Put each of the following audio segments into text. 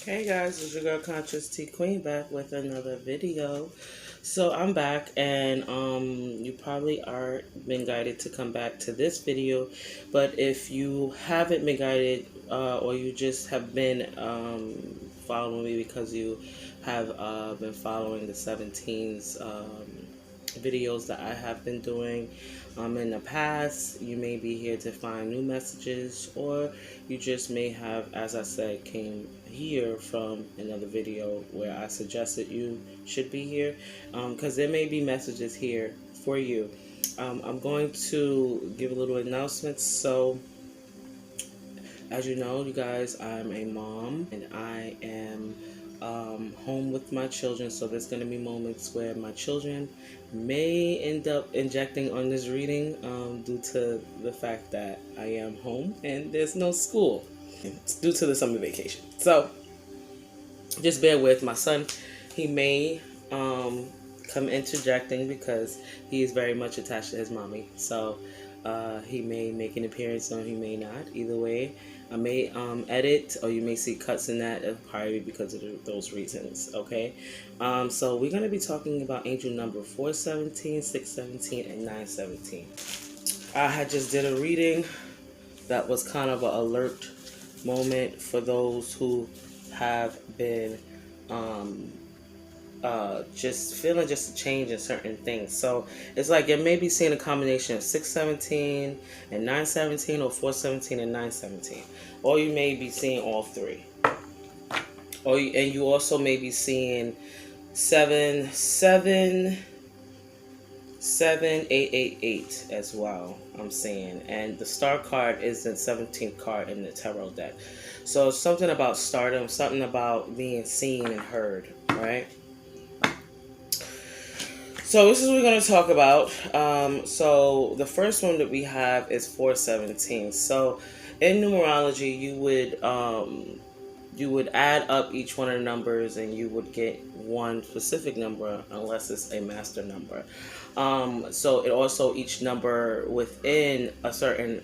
Hey guys, it's your girl Consciousteaqueen back with another video. So I'm back, and you probably are been guided to come back to this video, but if you haven't been guided or you just have been following me because you have been following the 17's videos that I have been doing in the past, you may be here to find new messages, or you just may have, as I said, came here from another video where I suggested you should be here, because there may be messages here for you. I'm going to give a little announcement. So as you know, you guys, I'm a mom and I am home with my children, so there's going to be moments where my children may end up injecting on this reading due to the fact that I am home and there's no school. It's due to the summer vacation. So just bear with my son. He may come interjecting because he is very much attached to his mommy. So he may make an appearance or he may not. Either way, I may edit, or you may see cuts in that, probably because of those reasons, okay? So we're going to be talking about angel number 417, 617, and 917. I had just did a reading that was kind of an alert moment for those who have been just feeling just a change in certain things. So it's like you may be seeing a combination of 617 and 917, or 417 and 917, or you may be seeing all three, and you also may be seeing 77888 as well. I'm seeing, and the star card is the 17th card in the tarot deck. So something about stardom, something about being seen and heard, right? So this is what we're going to talk about. So the first one that we have is 417. So in numerology, you would add up each one of the numbers and you would get one specific number, unless it's a master number. So it also, each number within a certain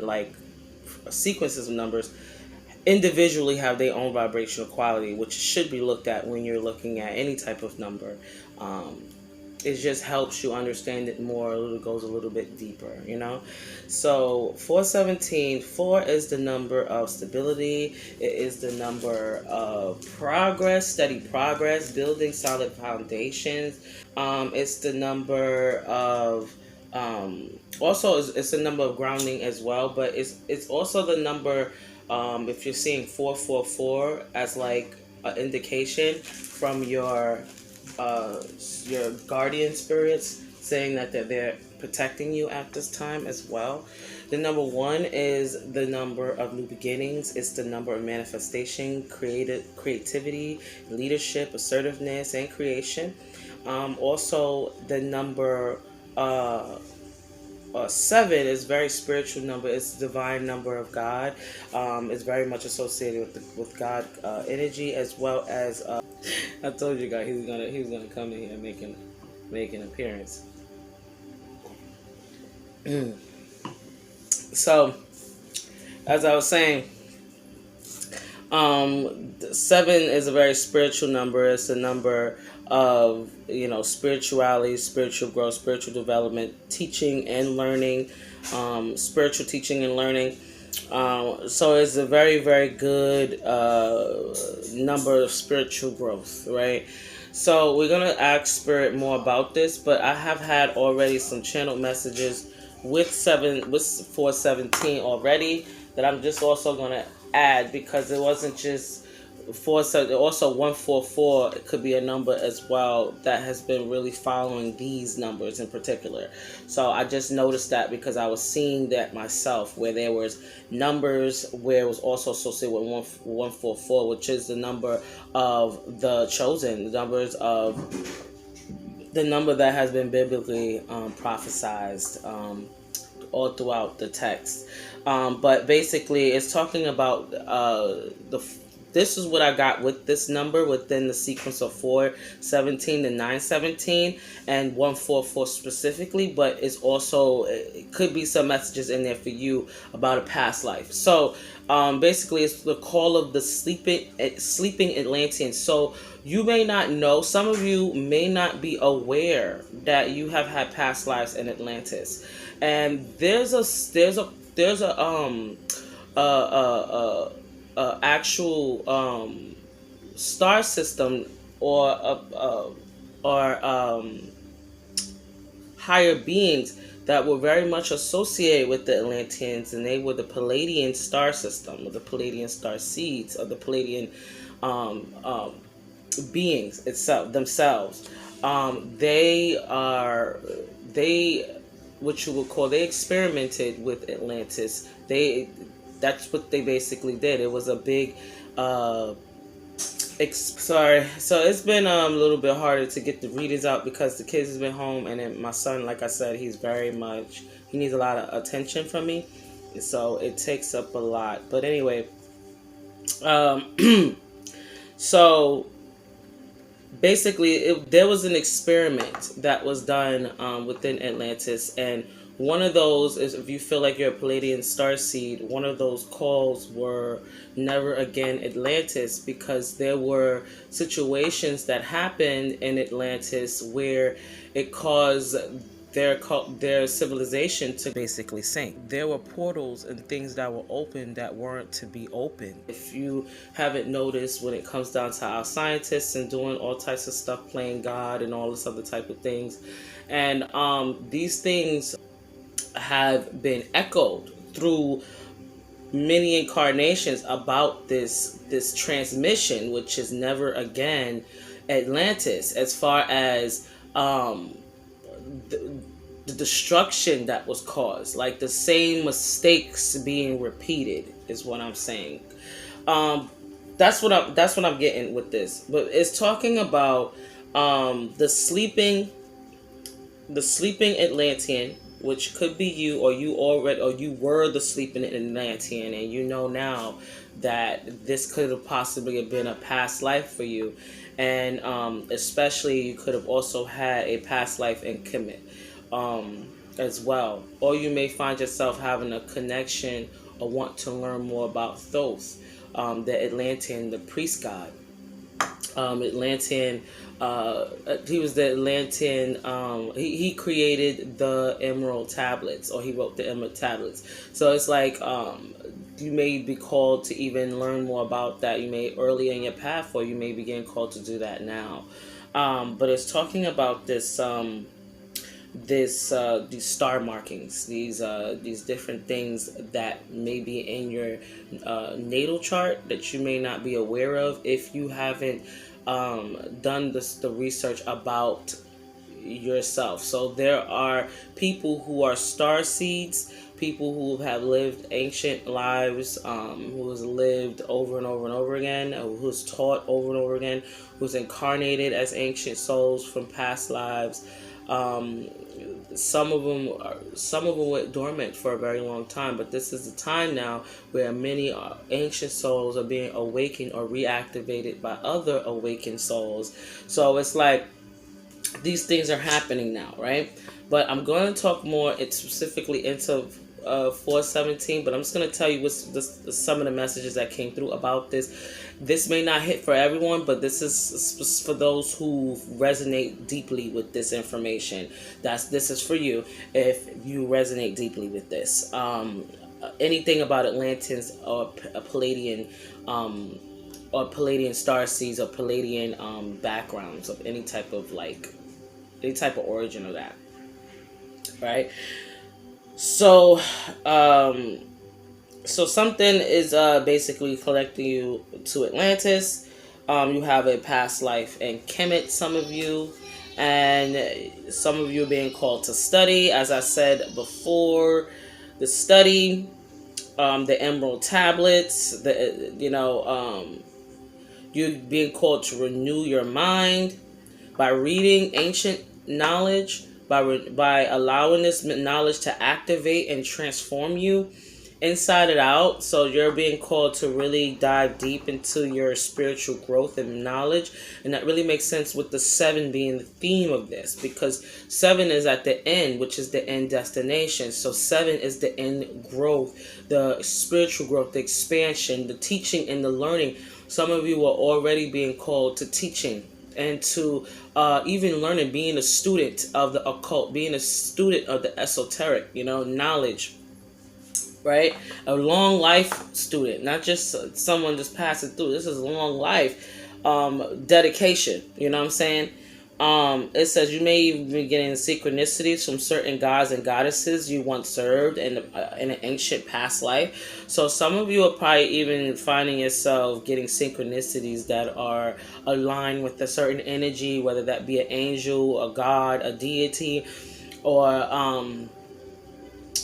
sequences of numbers individually have their own vibrational quality, which should be looked at when you're looking at any type of number. It just helps you understand it more. It goes a little bit deeper, you know. So 417, 4 is the number of stability. It is the number of progress, steady progress, building solid foundations. It's the number of also it's a number of grounding as well, but it's also the number, if you're seeing 444 as like an indication from your guardian spirits, saying that they're protecting you at this time as well. The number 1 is the number of new beginnings. It's the number of manifestation, creativity, leadership, assertiveness, and creation. Also, the number 7 is very spiritual number. It's the divine number of God. It's very much associated with God energy, as well as I told you guys he was gonna come in here and make an appearance. So, as I was saying, 7 is a very spiritual number. It's a number of, spirituality, spiritual growth, spiritual development, teaching and learning, spiritual teaching and learning. So it's a very, very good number of spiritual growth, right? So we're going to ask Spirit more about this, but I have had already some channeled messages with 417 already that I'm just also going to add, because it wasn't just 47, also 144 it could be a number as well that has been really following these numbers in particular. So I just noticed that because I was seeing that myself, where there was numbers where it was also associated with 144, which is the number of the chosen, the number that has been biblically prophesized all throughout the text. But basically it's talking about the this is what I got with this number within the sequence of 417 to 917 and 144 specifically, but it's also, it could be some messages in there for you about a past life. So basically it's the call of the sleeping Atlantean. So you may not know, some of you may not be aware that you have had past lives in Atlantis, and there's a actual star system or higher beings that were very much associated with the Atlanteans, and they were the Palladian star system, or the Palladian star seeds, or the Palladian beings itself themselves. They what you would call, they experimented with Atlantis. That's what they basically did. It was a big sorry. So it's been a little bit harder to get the readings out because the kids has been home, and then my son, like I said, he needs a lot of attention from me, so it takes up a lot. But anyway, so basically there was an experiment that was done within Atlantis, and one of those is, if you feel like you're a Palladian starseed, one of those calls were never again Atlantis, because there were situations that happened in Atlantis where it caused their civilization to basically sink. There were portals and things that were open that weren't to be open. If you haven't noticed, when it comes down to our scientists and doing all types of stuff, playing God and all this other type of things, and these things have been echoed through many incarnations about this transmission, which is never again Atlantis, as far as the destruction that was caused, like the same mistakes being repeated, is what I'm saying. That's what I'm getting with this. But it's talking about the sleeping Atlantean, which could be you, or you were the sleeping Atlantean, and you know now that this could have possibly have been a past life for you, and especially you could have also had a past life in Kemet as well, or you may find yourself having a connection or want to learn more about Thoth, the Atlantean, the priest god. Atlantean, he was the Atlantean, he created the Emerald Tablets, or he wrote the Emerald Tablets. So it's like, you may be called to even learn more about that. You may early in your path, or you may begin called to do that now. But it's talking about this, these star markings, these different things that may be in your natal chart that you may not be aware of if you haven't done the research about yourself. So there are people who are star seeds, people who have lived ancient lives, who's lived over and over and over again, who's taught over and over again, who's incarnated as ancient souls from past lives. Some of them went dormant for a very long time, but this is the time now where many ancient souls are being awakened or reactivated by other awakened souls. So it's like these things are happening now, right? But I'm going to talk more specifically into 417, but I'm just going to tell you some of the messages that came through about this. This may not hit for everyone, but this is for those who resonate deeply with this information. This is for you if you resonate deeply with this. Anything about Atlanteans or Palladian star seeds or Palladian backgrounds of any type of origin of that, right? So something is basically connecting you to Atlantis. You have a past life in Kemet, some of you, and some of you are being called to study. As I said before, the study, the Emerald Tablets, you're being called to renew your mind by reading ancient knowledge, by allowing this knowledge to activate and transform you. inside and out. So you're being called to really dive deep into your spiritual growth and knowledge. And that really makes sense with the 7 being the theme of this, because 7 is at the end, which is the end destination. So 7 is the end growth, the spiritual growth, the expansion, the teaching and the learning. Some of you are already being called to teaching and to even learning, being a student of the occult, being a student of the esoteric, knowledge, right? A long life student, not just someone just passing through. This is a long life dedication. You know what I'm saying? It says you may even be getting synchronicities from certain gods and goddesses you once served in an ancient past life. So some of you are probably even finding yourself getting synchronicities that are aligned with a certain energy, whether that be an angel, a god, a deity, or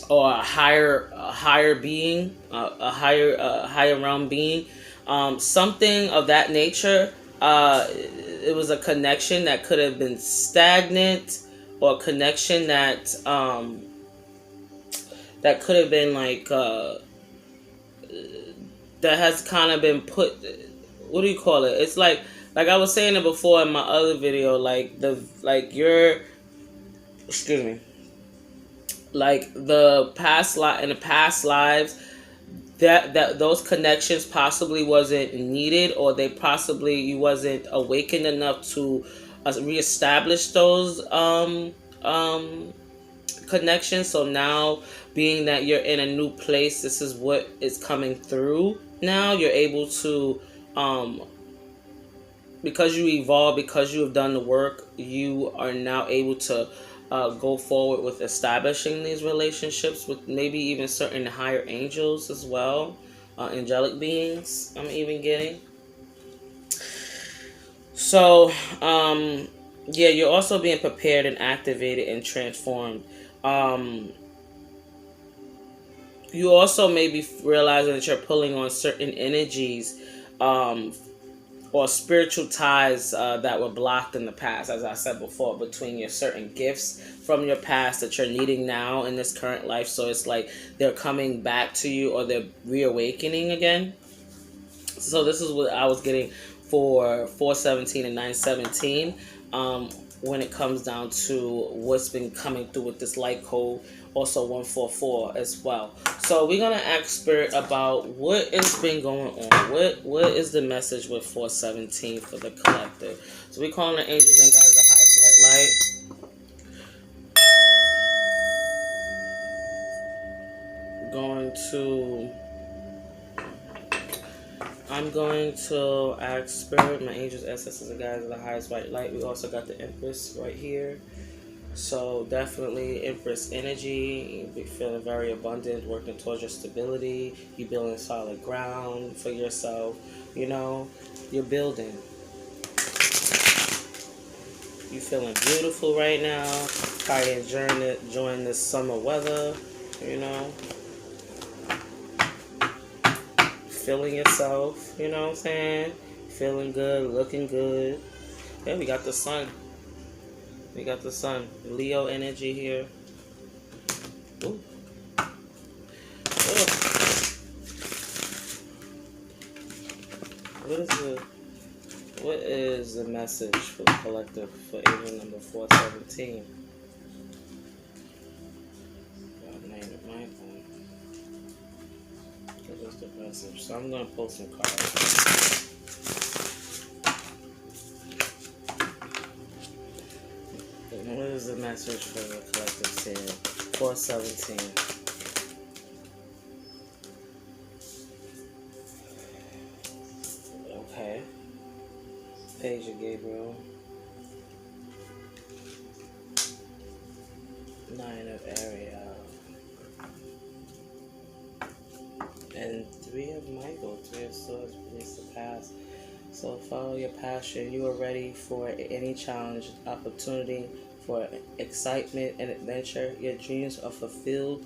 a higher being, a higher realm being, something of that nature. It was a connection that could have been stagnant, or a connection that that could have been like that has kind of been put. What do you call it? It's like I was saying it before in my other video, excuse me, like the past in the past lives, that those connections possibly wasn't needed, or they possibly, you wasn't awakened enough to reestablish those connections. So now, being that you're in a new place, this is what is coming through. Now you're able to because you evolve, because you have done the work, you are now able to go forward with establishing these relationships with maybe even certain higher angels as well, angelic beings I'm even getting. So, yeah, you're also being prepared and activated and transformed. You also may be realizing that you're pulling on certain energies, or spiritual ties that were blocked in the past, as I said before, between your certain gifts from your past that you're needing now in this current life. So it's like they're coming back to you, or they're reawakening again. So this is what I was getting for 417 and 917 when it comes down to what's been coming through with this light code. Also 144 as well. So we're gonna ask Spirit about what has been going on. What is the message with 417 for the collective? So we're calling the angels and guides the highest white light. I'm going to ask Spirit, my angels, ancestors, and guides of the highest white light. We also got the Empress right here. So definitely Empress energy. You'll be feeling very abundant, working towards your stability. You're building solid ground for yourself. You're building. You're feeling beautiful right now. Probably enjoying this summer weather. Feeling yourself. You know what I'm saying? Feeling good, looking good. Yeah, we got the sun. We got the sun. Leo energy here. Ooh. What is the message for the collective for angel number 417? God name it, Michael. What is the message? So I'm gonna pull some cards. What is the message for the collective here? 417. Okay. Page of Gabriel. 9 of Ariel. And 3 of Michael. 3 of Swords release the past. So follow your passion. You are ready for any challenge, opportunity, for excitement and adventure. Your dreams are fulfilled.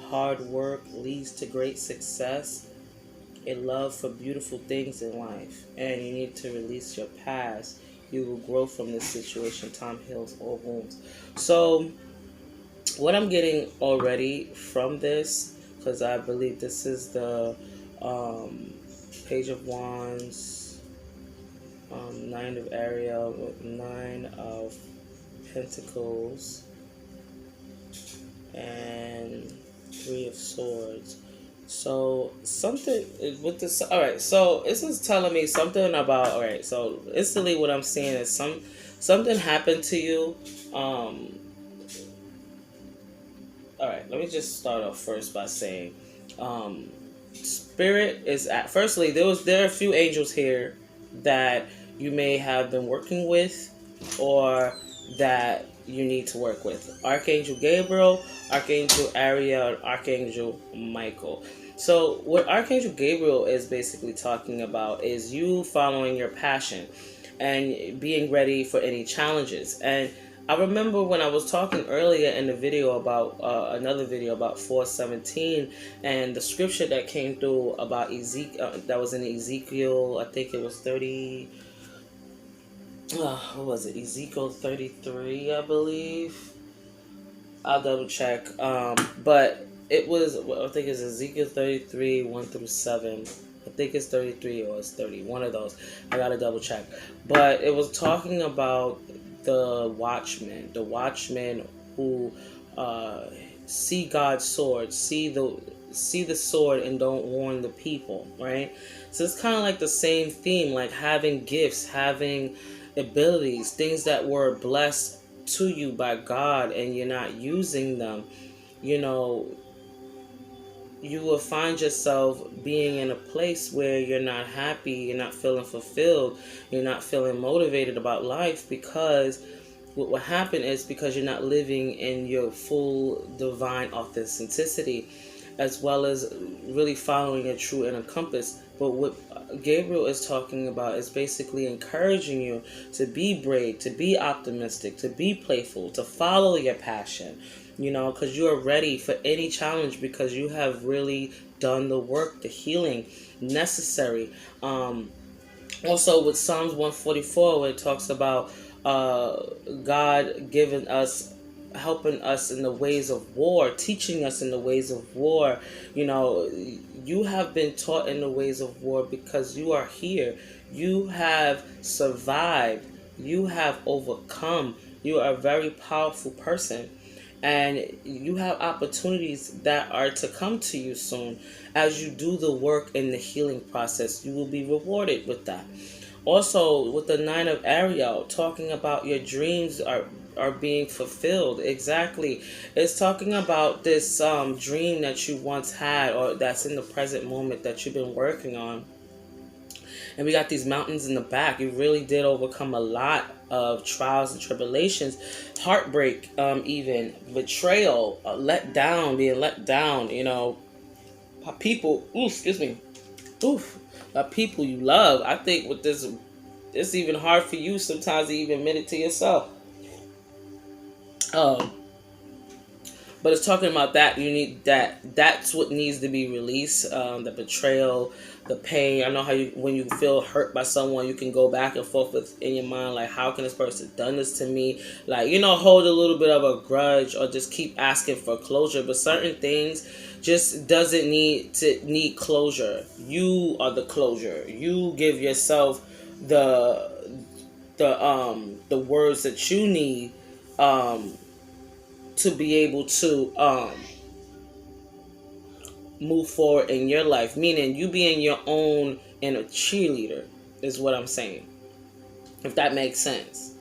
Hard work leads to great success. A love for beautiful things in life. And you need to release your past. You will grow from this situation. Time heals all wounds. So what I'm getting already from this, because I believe this is the Page of Wands, Nine of Ariel with Nine of Pentacles, and Three of Swords. So something with this. All right, so this is telling me something about. All right, so instantly what I'm seeing is something happened to you. All right, let me just start off first by saying, Spirit is at. Firstly, there are a few angels here that you may have been working with, or that you need to work with. Archangel Gabriel, Archangel Ariel, Archangel Michael. So what Archangel Gabriel is basically talking about is you following your passion and being ready for any challenges. And I remember when I was talking earlier in the video about another video about 4:17, and the scripture that came through about Ezekiel, that was in Ezekiel, I think it was 30. What was it? Ezekiel 33, I believe. I'll double check. But it was, I think it's Ezekiel 33, 1 through 7. I think it's 33 or it's 30. One of those. I gotta double check. But it was talking about the watchmen who see God's sword, see the sword and don't warn the people, right? So it's kind of like the same theme, like having gifts, having abilities, things that were blessed to you by God and you're not using them. You know, you will find yourself being in a place where you're not happy, you're not feeling fulfilled, you're not feeling motivated about life, because what will happen is because you're not living in your full divine authenticity, as well as really following your true inner compass. But what Gabriel is talking about is basically encouraging you to be brave, to be optimistic, to be playful, to follow your passion, you know, because you are ready for any challenge, because you have really done the work, the healing necessary. Also with Psalms 144, where it talks about God giving us, helping us in the ways of war, teaching us in the ways of war. You know, you have been taught in the ways of war because you are here. You have survived. You have overcome. You are a very powerful person. And you have opportunities that are to come to you soon. As you do the work in the healing process, you will be rewarded with that. Also, with the Nine of Ariel, talking about your dreams are being fulfilled. Exactly. It's talking about this dream that you once had, or that's in the present moment that you've been working on. And we got these mountains in the back. You really did overcome a lot of trials and tribulations, heartbreak, even betrayal, being let down, you know, by people, by people you love. I think with this, it's even hard for you sometimes to even admit it to yourself. But it's talking about that you need that's what needs to be released. The betrayal, the pain. I know how when you feel hurt by someone, you can go back and forth in your mind, like, how can this person done this to me? Like, you know, hold a little bit of a grudge, or just keep asking for closure. But certain things just doesn't need closure. You are the closure. You give yourself the words that you need to be able to move forward in your life. Meaning you being your own inner cheerleader is what I'm saying, if that makes sense.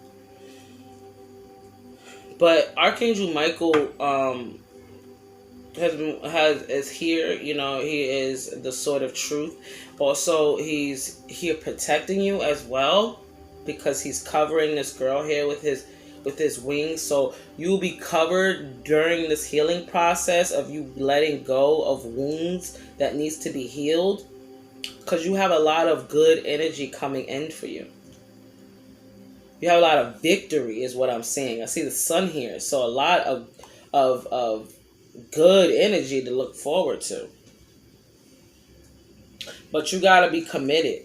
But Archangel Michael is here. You know, he is the sword of truth. Also, he's here protecting you as well, because he's covering this girl here with his wings. So you'll be covered during this healing process of you letting go of wounds that needs to be healed, because you have a lot of good energy coming in for you. You have a lot of victory is what I'm saying. I see the sun here. So a lot of good energy to look forward to. But you got to be committed.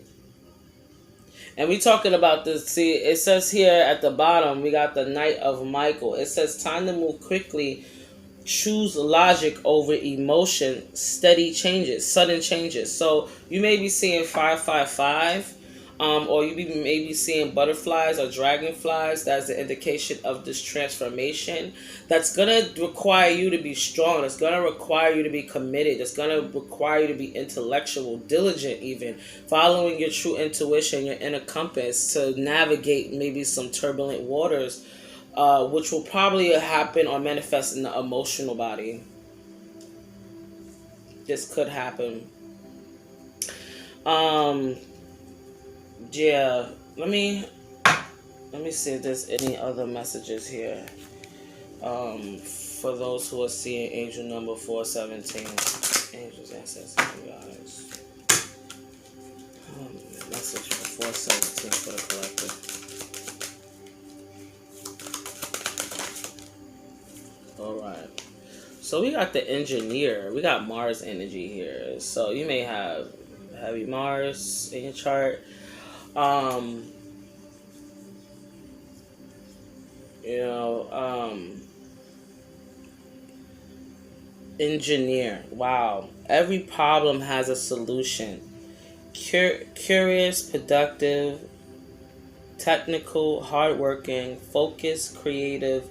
And we talking about this. See, it says here at the bottom, we got the Knight of Michael. It says time to move quickly. choose logic over emotion, steady changes, sudden changes. So you may be seeing 555, or you may be seeing butterflies or dragonflies. That's the indication of this transformation. That's gonna require you to be strong. It's gonna require you to be committed. It's gonna require you to be intellectual, diligent, even following your true intuition, your inner compass, to navigate maybe some turbulent waters, which will probably happen or manifest in the emotional body. This could happen. Yeah, let me see if there's any other messages here. For those who are seeing angel number 417, angels, ancestors, guys. Message for 417 for the collective. All right. So we got the engineer. We got Mars energy here. So you may have heavy Mars in your chart. Engineer. Wow. Every problem has a solution. Curious, productive, technical, hardworking, focused, creative,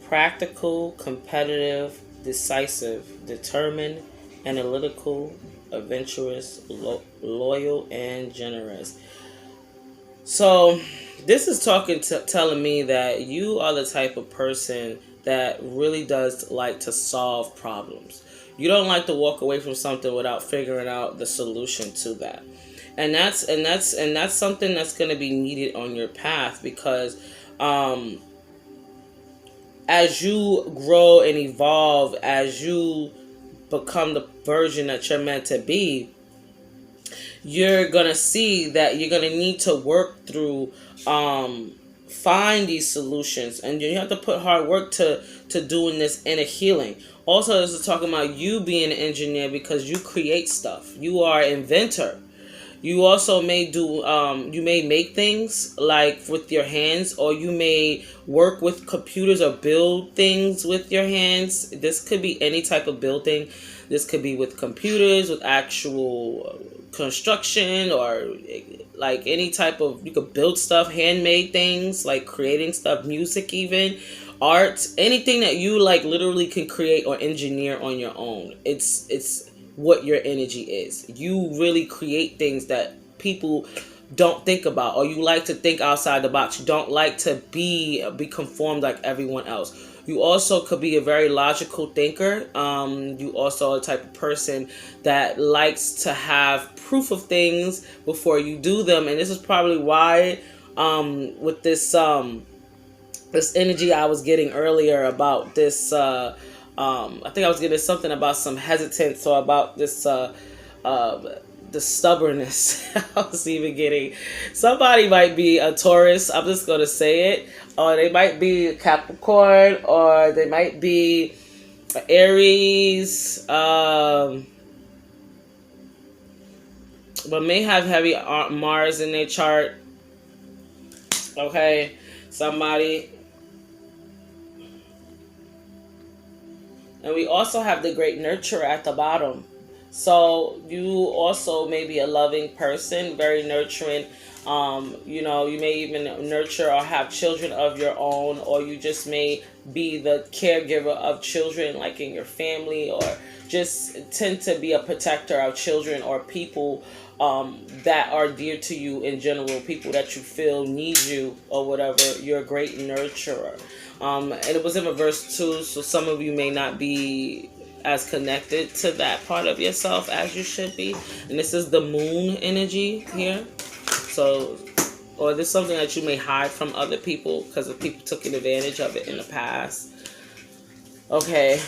practical, competitive, decisive, determined, analytical, adventurous, loyal, and generous. So this is telling me that you are the type of person that really does like to solve problems. You don't like to walk away from something without figuring out the solution to that. And that's something that's going to be needed on your path, because as you grow and evolve, as you become the version that you're meant to be, you're going to see that you're going to need to work through, find these solutions. And you have to put hard work to doing this inner healing. Also, this is talking about you being an engineer because you create stuff. You are an inventor. You also may do, you may make things like with your hands, or you may work with computers or build things with your hands. This could be any type of building. This could be with computers, with actual construction, or like any type of, you could build stuff, handmade things, like creating stuff, music, even art, anything that you like literally can create or engineer on your own. It's what your energy is. You really create things that people don't think about, or you like to think outside the box. You don't like to be conformed like everyone else. You also could be a very logical thinker. You also are the type of person that likes to have proof of things before you do them. And this is probably why, with this this energy I was getting earlier about this, I think I was getting something about some hesitance, or about this the stubbornness. I was even getting, somebody might be a Taurus, I'm just going to say it, or they might be a Capricorn, or they might be Aries, but may have heavy Mars in their chart. Okay, somebody. And we also have the great nurturer at the bottom. So you also may be a loving person, very nurturing. You may even nurture or have children of your own, or you just may be the caregiver of children, like in your family, or just tend to be a protector of children or people that are dear to you in general, people that you feel need you or whatever. You're a great nurturer. And it was in reverse too, so some of you may not be as connected to that part of yourself as you should be. And this is the moon energy here. So, or this is something that you may hide from other people because the people took advantage of it in the past. Okay.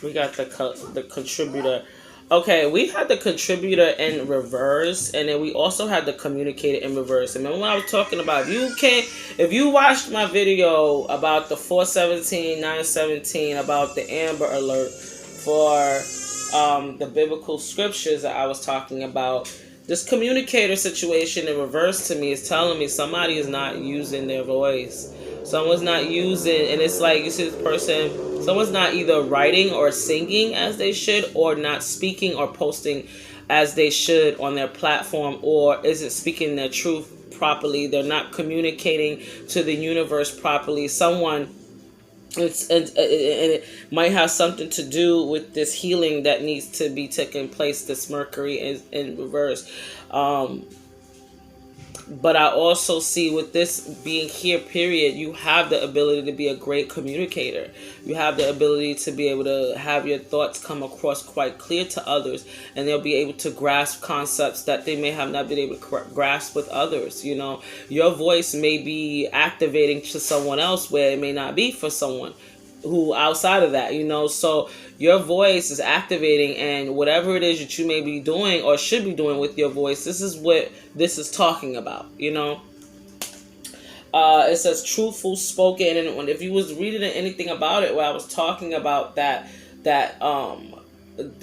We got the contributor. Okay, we had the contributor in reverse, and then we also had the communicator in reverse. And remember when I was talking about, if you watched my video about the 417, 917, about the Amber Alert for the biblical scriptures that I was talking about, This communicator situation in reverse to me is telling me somebody is not using their voice. Someone's not using, and it's like you see this person, someone's not either writing or singing as they should, or not speaking or posting as they should on their platform, or isn't speaking their truth properly. They're not communicating to the universe properly. Someone, and it might have something to do with this healing that needs to be taking place. This Mercury is in reverse. But I also see with this being here, period, you have the ability to be a great communicator. You have the ability to be able to have your thoughts come across quite clear to others, and they'll be able to grasp concepts that they may have not been able to grasp with others. You know, your voice may be activating to someone else where it may not be for someone who outside of that, you know. So your voice is activating, and whatever it is that you may be doing or should be doing with your voice, this is what this is talking about, you know. It says truthful spoken, and if you was reading anything about it where I was talking about that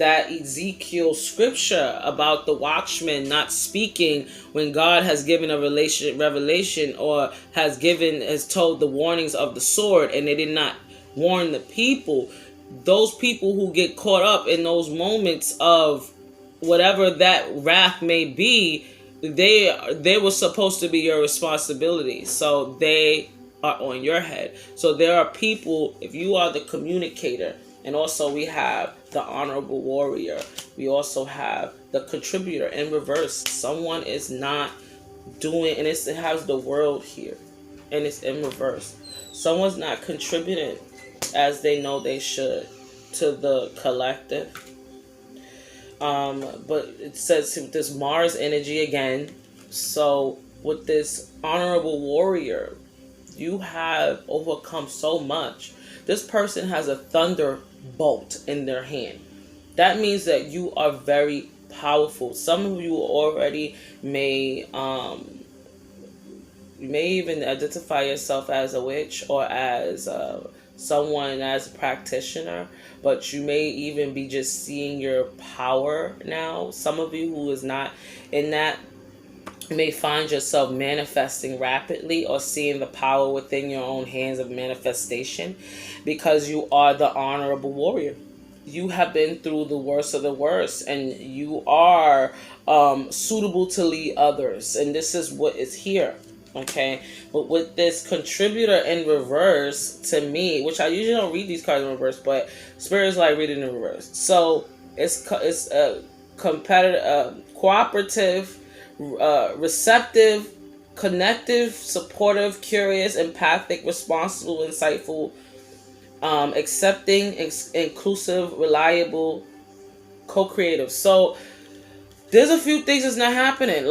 Ezekiel scripture about the watchman not speaking when God has given a revelation, or has told the warnings of the sword, and they did not warn the people. Those people who get caught up in those moments of whatever that wrath may be, they were supposed to be your responsibility. So they are on your head. So there are people, if you are the communicator, and also we have the honorable warrior, we also have the contributor in reverse. Someone is not doing, and it has the world here, and it's in reverse. Someone's not contributing as they know they should to the collective. But it says this Mars energy again. So with this honorable warrior, you have overcome so much. This person has a thunderbolt in their hand. That means that you are very powerful. Some of you already may you may even identify yourself as a witch, or as someone, as a practitioner, but you may even be just seeing your power now. Some of you who is not in that may find yourself manifesting rapidly, or seeing the power within your own hands of manifestation, because you are the honorable warrior. You have been through the worst of the worst, and you are suitable to lead others, and this is what is here. Okay, but with this contributor in reverse, to me, which I usually don't read these cards in reverse, but Spirit's like reading in reverse. So it's a competitive, cooperative, receptive, connective, supportive, curious, empathic, responsible, insightful, accepting, inclusive, reliable, co-creative. So there's a few things that's not happening.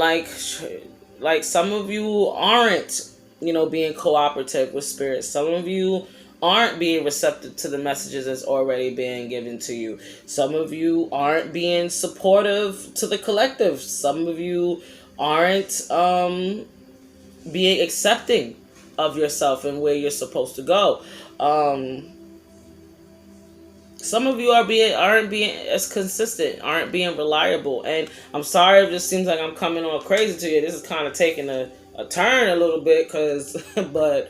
Like some of you aren't, being cooperative with spirit. Some of you aren't being receptive to the messages that's already being given to you. Some of you aren't being supportive to the collective. Some of you aren't being accepting of yourself and where you're supposed to go. Some of you aren't being as consistent, aren't being reliable. And I'm sorry if this seems like I'm coming on crazy to you. This is kind of taking a turn a little bit, but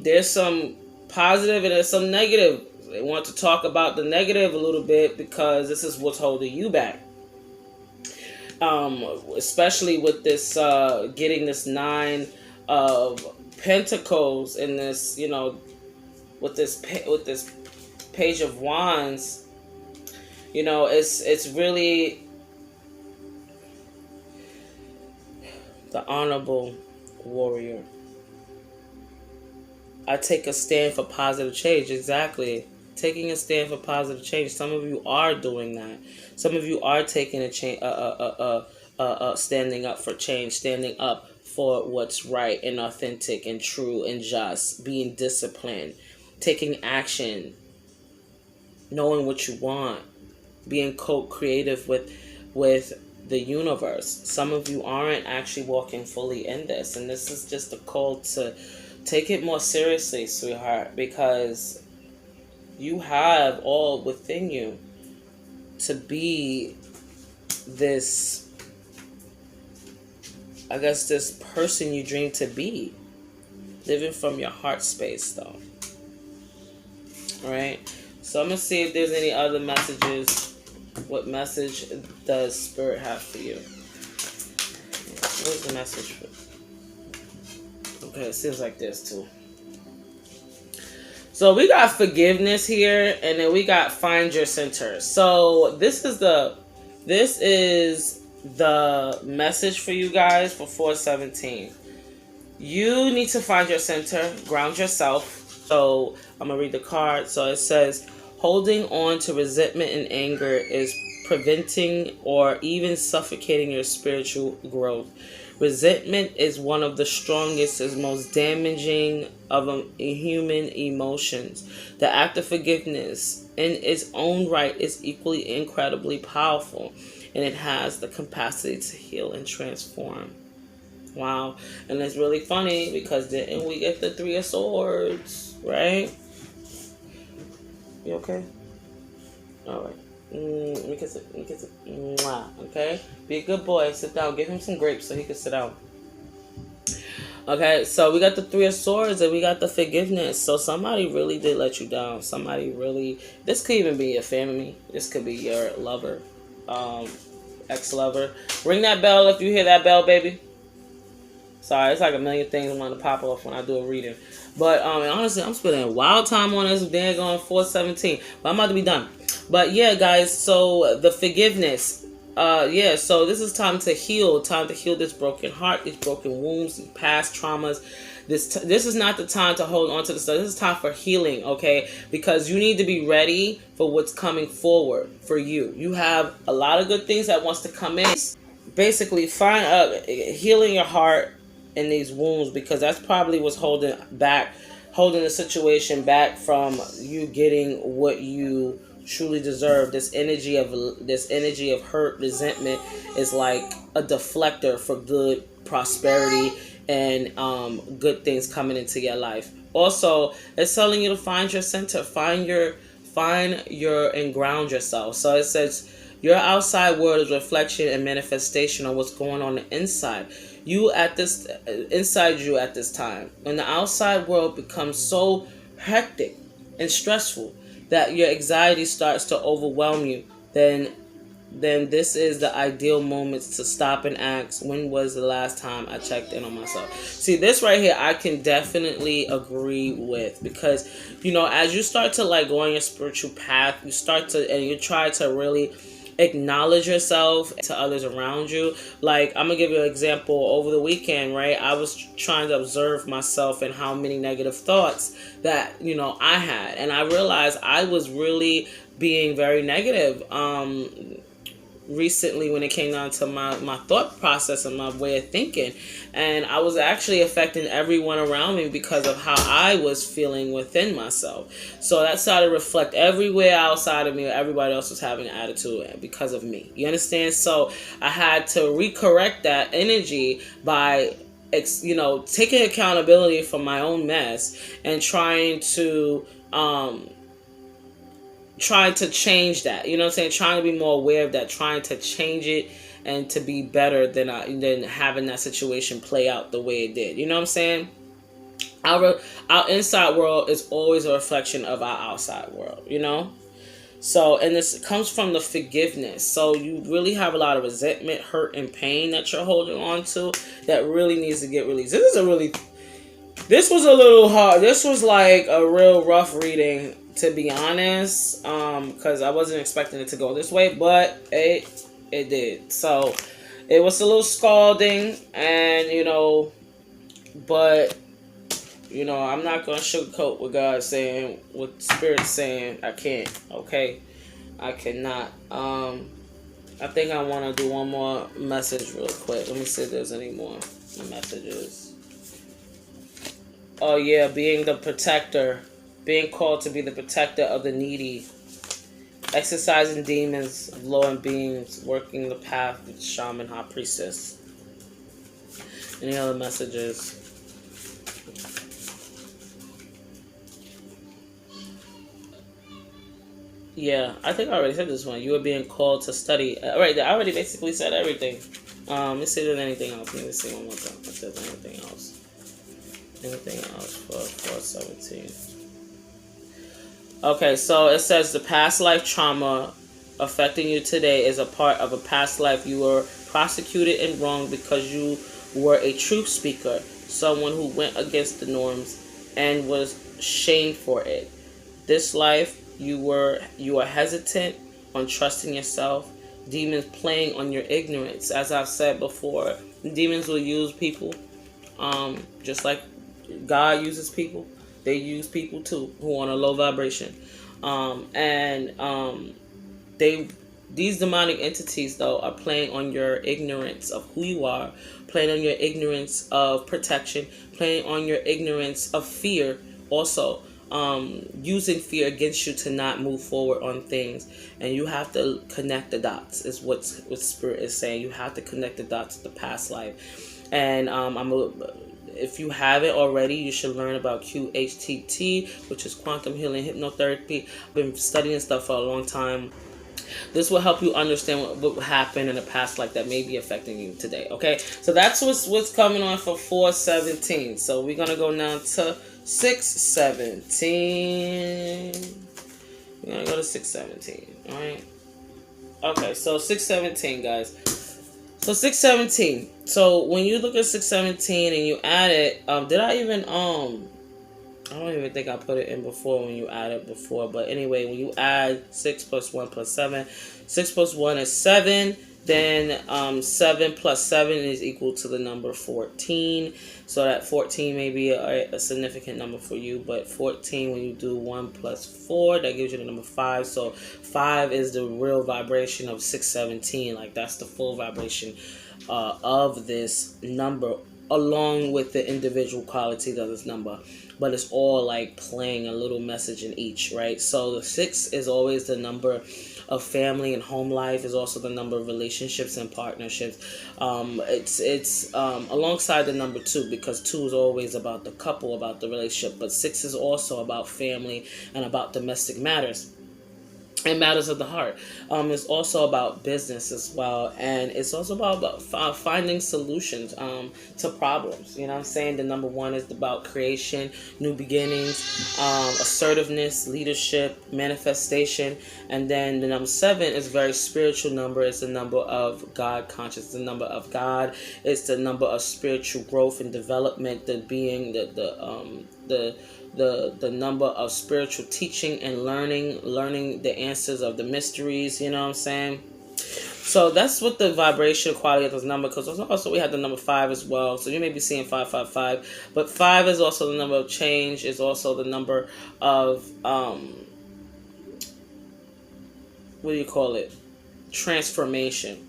there's some positive and there's some negative. I want to talk about the negative a little bit, because this is what's holding you back. Especially with this, getting this 9 of Pentacles in this, with this Page of Wands, it's really the honorable warrior. I take a stand for positive change. Exactly. Taking a stand for positive change. Some of you are doing that. Some of you are taking a change, standing up for change, standing up for what's right and authentic and true and just, being disciplined, taking action, knowing what you want, being co-creative with the universe. Some of you aren't actually walking fully in this, and this is just a call to take it more seriously, sweetheart, because you have all within you to be this I guess, this person you dream to be. Living from your heart space, though. All right? So I'm going to see if there's any other messages. What message does Spirit have for you? What's the message for? Okay, it seems like this, too. So we got forgiveness here, and then we got find your center. So this is the message for you guys for 417. You need to find your center, ground yourself. So I'm gonna read the card. So it says, holding on to resentment and anger is preventing or even suffocating your spiritual growth. Resentment is one of the strongest and most damaging of human emotions. The act of forgiveness in its own right is equally incredibly powerful, and it has the capacity to heal and transform. Wow. And it's really funny because didn't we get the Three of Swords, right? You okay? All right. Let me kiss it. Mwah. Okay? Be a good boy. Sit down. Give him some grapes so he can sit down. Okay, so we got the Three of Swords and we got the forgiveness. So somebody really did let you down. Somebody really... This could even be your family. This could be your lover. Ex-lover. Ring that bell if you hear that bell, baby. Sorry, it's like a million things want to pop off when I do a reading. But honestly, I'm spending a wild time on this daggone 417. But I'm about to be done. But yeah, guys, so the forgiveness. Yeah, so this is time to heal. Time to heal this broken heart, these broken wounds, these past traumas. This is not the time to hold on to the stuff. This is time for healing, okay? Because you need to be ready for what's coming forward for you. You have a lot of good things that wants to come in. Basically, healing your heart in these wounds, because that's probably what's holding the situation back from you getting what you truly deserve. This energy of hurt, resentment is like a deflector for good prosperity and good things coming into your life. Also, it's telling you to find your center, find your and ground yourself. So it says your outside world is reflection and manifestation of what's going on the inside. Inside you at this time. When the outside world becomes so hectic and stressful that your anxiety starts to overwhelm you, then this is the ideal moment to stop and ask, when was the last time I checked in on myself? See, this right here, I can definitely agree with, because, as you start to go on your spiritual path, you try to really acknowledge yourself to others around you. Like, I'm gonna give you an example. Over the weekend, right, I was trying to observe myself and how many negative thoughts that I had, and I realized I was really being very negative recently when it came down to my thought process and my way of thinking. And I was actually affecting everyone around me because of how I was feeling within myself. So that started to reflect everywhere outside of me. Everybody else was having an attitude because of me. You understand? So I had to recorrect that energy by taking accountability for my own mess and trying to change that, trying to be more aware of that, trying to change it and to be better than having that situation play out the way it did. You know what I'm saying? Our inside world is always a reflection of our outside world, So, and this comes from the forgiveness. So you really have a lot of resentment, hurt, and pain that you're holding on to that really needs to get released. This was a little hard. This was like a real rough reading, to be honest, because I wasn't expecting it to go this way, but it did. So it was a little scalding, and but I'm not gonna sugarcoat what God's saying, what Spirit's saying. I can't. Okay, I cannot. I think I want to do one more message real quick. Let me see if there's any more messages. Oh yeah, being the protector. Being called to be the protector of the needy. Exercising demons, lower beings, working the path with shaman, high priestess. Any other messages? Yeah, I think I already said this one. You were being called to study. Right, I already basically said everything. Let's see if there's anything else. Let me see one more time if there's anything else. Anything else for 417? Okay, so it says the past life trauma affecting you today is a part of a past life. You were prosecuted and wronged because you were a truth speaker, someone who went against the norms and was shamed for it. This life, you are hesitant on trusting yourself. Demons playing on your ignorance. As I've said before, demons will use people, just like God uses people. They use people too who are on a low vibration, these demonic entities though are playing on your ignorance of who you are, playing on your ignorance of protection, playing on your ignorance of fear also, using fear against you to not move forward on things. And you have to connect the dots is what Spirit is saying. You have to connect the dots to the past life. And if you haven't already, you should learn about QHTT, which is quantum healing hypnotherapy. I've been studying stuff for a long time. This will help you understand what happened in the past life that may be affecting you today. Okay, so that's what's coming on for 417. So we're gonna go now to 617. We're gonna go to 617. All right. Okay, so 617, guys. So 617. So when you look at 617 and you add it, did I even I don't even think I put it in before when you add it before. But anyway, when you add 6 plus 1 plus 7, 6 plus 1 is 7. Then 7 plus 7 is equal to the number 14. So that 14 may be a significant number for you. But 14, when you do 1 plus 4, that gives you the number 5. So 5 is the real vibration of 617. Like that's the full vibration of this number, along with the individual qualities of this number. But it's all like playing a little message in each, right? So the 6 is always the number of family and home life, is also the number of relationships and partnerships. It's alongside the number 2, because 2 is always about the couple, about the relationship. But 6 is also about family and about domestic matters and matters of the heart. It's also about business as well, and it's also about finding solutions to problems. You know what I'm saying? The number 1 is about creation, new beginnings, assertiveness, leadership, manifestation. And then the number 7 is a very spiritual number. It's the number of God conscious, the number of God. It's the number of spiritual growth and development, the being, the number of spiritual teaching and learning the answers of the mysteries. You know what I'm saying? So that's what the vibration quality of this number. Because also we have the number 5 as well. So you may be seeing 555, but 5 is also the number of change. Is also the number of what do you call it? Transformation.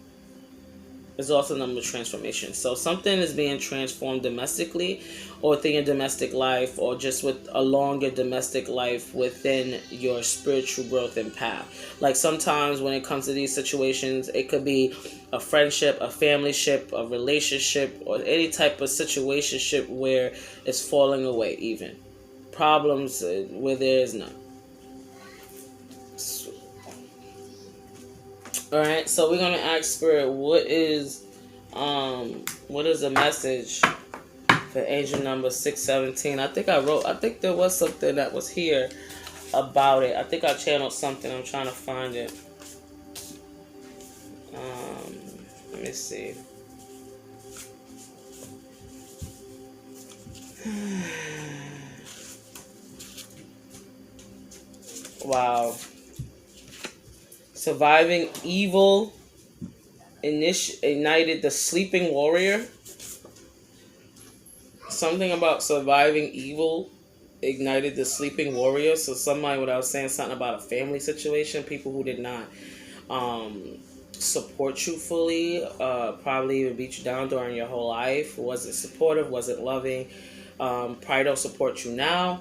Is also the number of transformation. So something is being transformed domestically, or within your domestic life, or just with along your domestic life within your spiritual growth and path. Like sometimes when it comes to these situations, it could be a friendship, a familyship, a relationship, or any type of situationship where it's falling away, even problems where there is none. All right, so we're gonna ask Spirit, what is the message for angel number 617? I think there was something that was here about it. I think I channeled something. I'm trying to find it. Let me see. Wow. Surviving evil ignited the sleeping warrior. Something about surviving evil ignited the sleeping warrior. So somebody, what I was saying, something about a family situation, people who did not support you fully, probably even beat you down during your whole life, wasn't supportive, wasn't loving, probably don't support you now.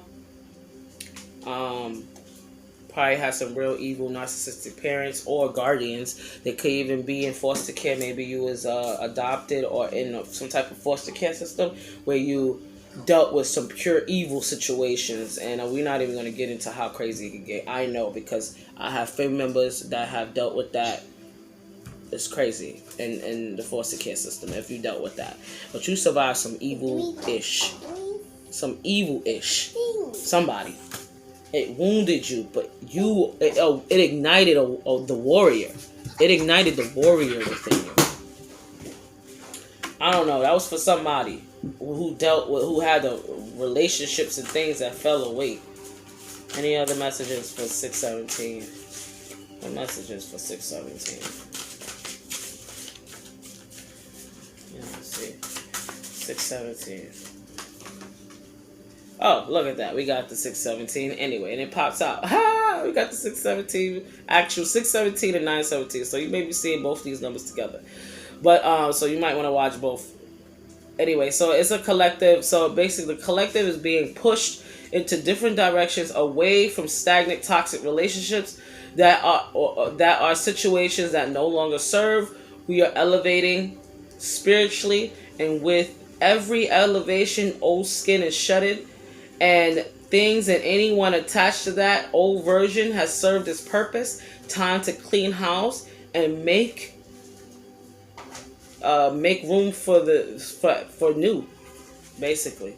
Probably has some real evil narcissistic parents or guardians. They could even be in foster care. Maybe you was adopted or in some type of foster care system where you dealt with some pure evil situations, and we're not even going to get into how crazy it can get. I know, because I have family members that have dealt with that. It's crazy in the foster care system if you dealt with that, but you survived some evil-ish, somebody. It wounded you, but it ignited the warrior. It ignited the warrior within you. I don't know. That was for somebody who dealt with, who had the relationships and things that fell away. Any other messages for 617? What messages for 617? Yeah, let's see. 617. Oh, look at that. We got the 617 anyway, and it pops out. Ha! We got the 617, actual 617 and 917. So you may be seeing both these numbers together. But, so you might want to watch both. Anyway, so it's a collective. So basically, the collective is being pushed into different directions away from stagnant, toxic relationships that are situations that no longer serve. We are elevating spiritually, and with every elevation, old skin is shedded, and things and anyone attached to that old version has served its purpose. Time to clean house and make room for new, basically.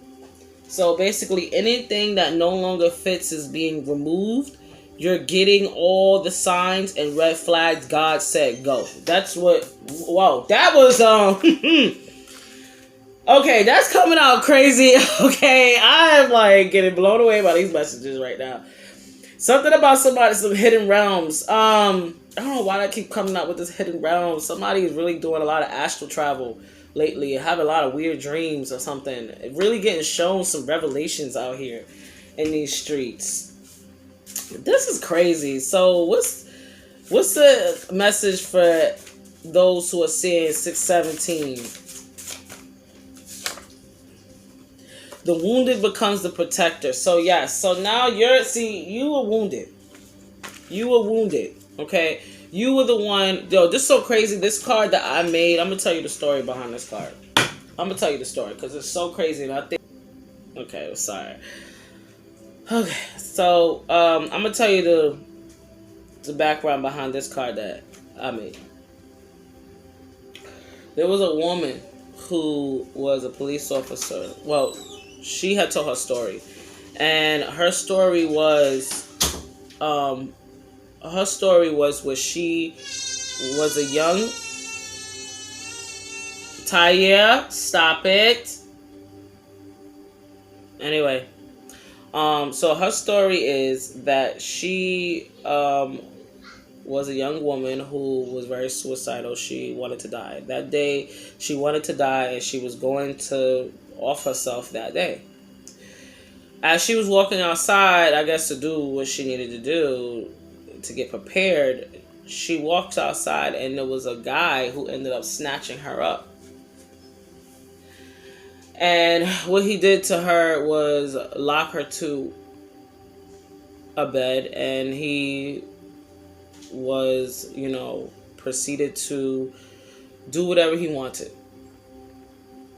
So basically, anything that no longer fits is being removed. You're getting all the signs and red flags. God said go. That's what. Whoa, that was okay, that's coming out crazy. Okay, I am like getting blown away by these messages right now. Something about some hidden realms. I don't know why I keep coming out with this hidden realms. Somebody is really doing a lot of astral travel lately and having a lot of weird dreams or something. Really getting shown some revelations out here in these streets. This is crazy. So what's the message for those who are seeing 617? The wounded becomes the protector. So yes, so now you were wounded. You were wounded. Okay? You were the one. Yo, this is so crazy. This card that I made, I'm gonna tell you the story behind this card. I'm gonna tell you the story because it's so crazy. And I think, okay, sorry. Okay, so I'm gonna tell you the background behind this card that I made. There was a woman who was a police officer. Well, she had told her story, and her story was where she was a young Tayannah. Stop it. Anyway, so her story is that she was a young woman who was very suicidal. She wanted to die. That day, she wanted to die, and she was going to off herself that day. As she was walking outside, I guess to do what she needed to do to get prepared, she walked outside, and there was a guy who ended up snatching her up. And what he did to her was lock her to a bed, and he was, proceeded to do whatever he wanted.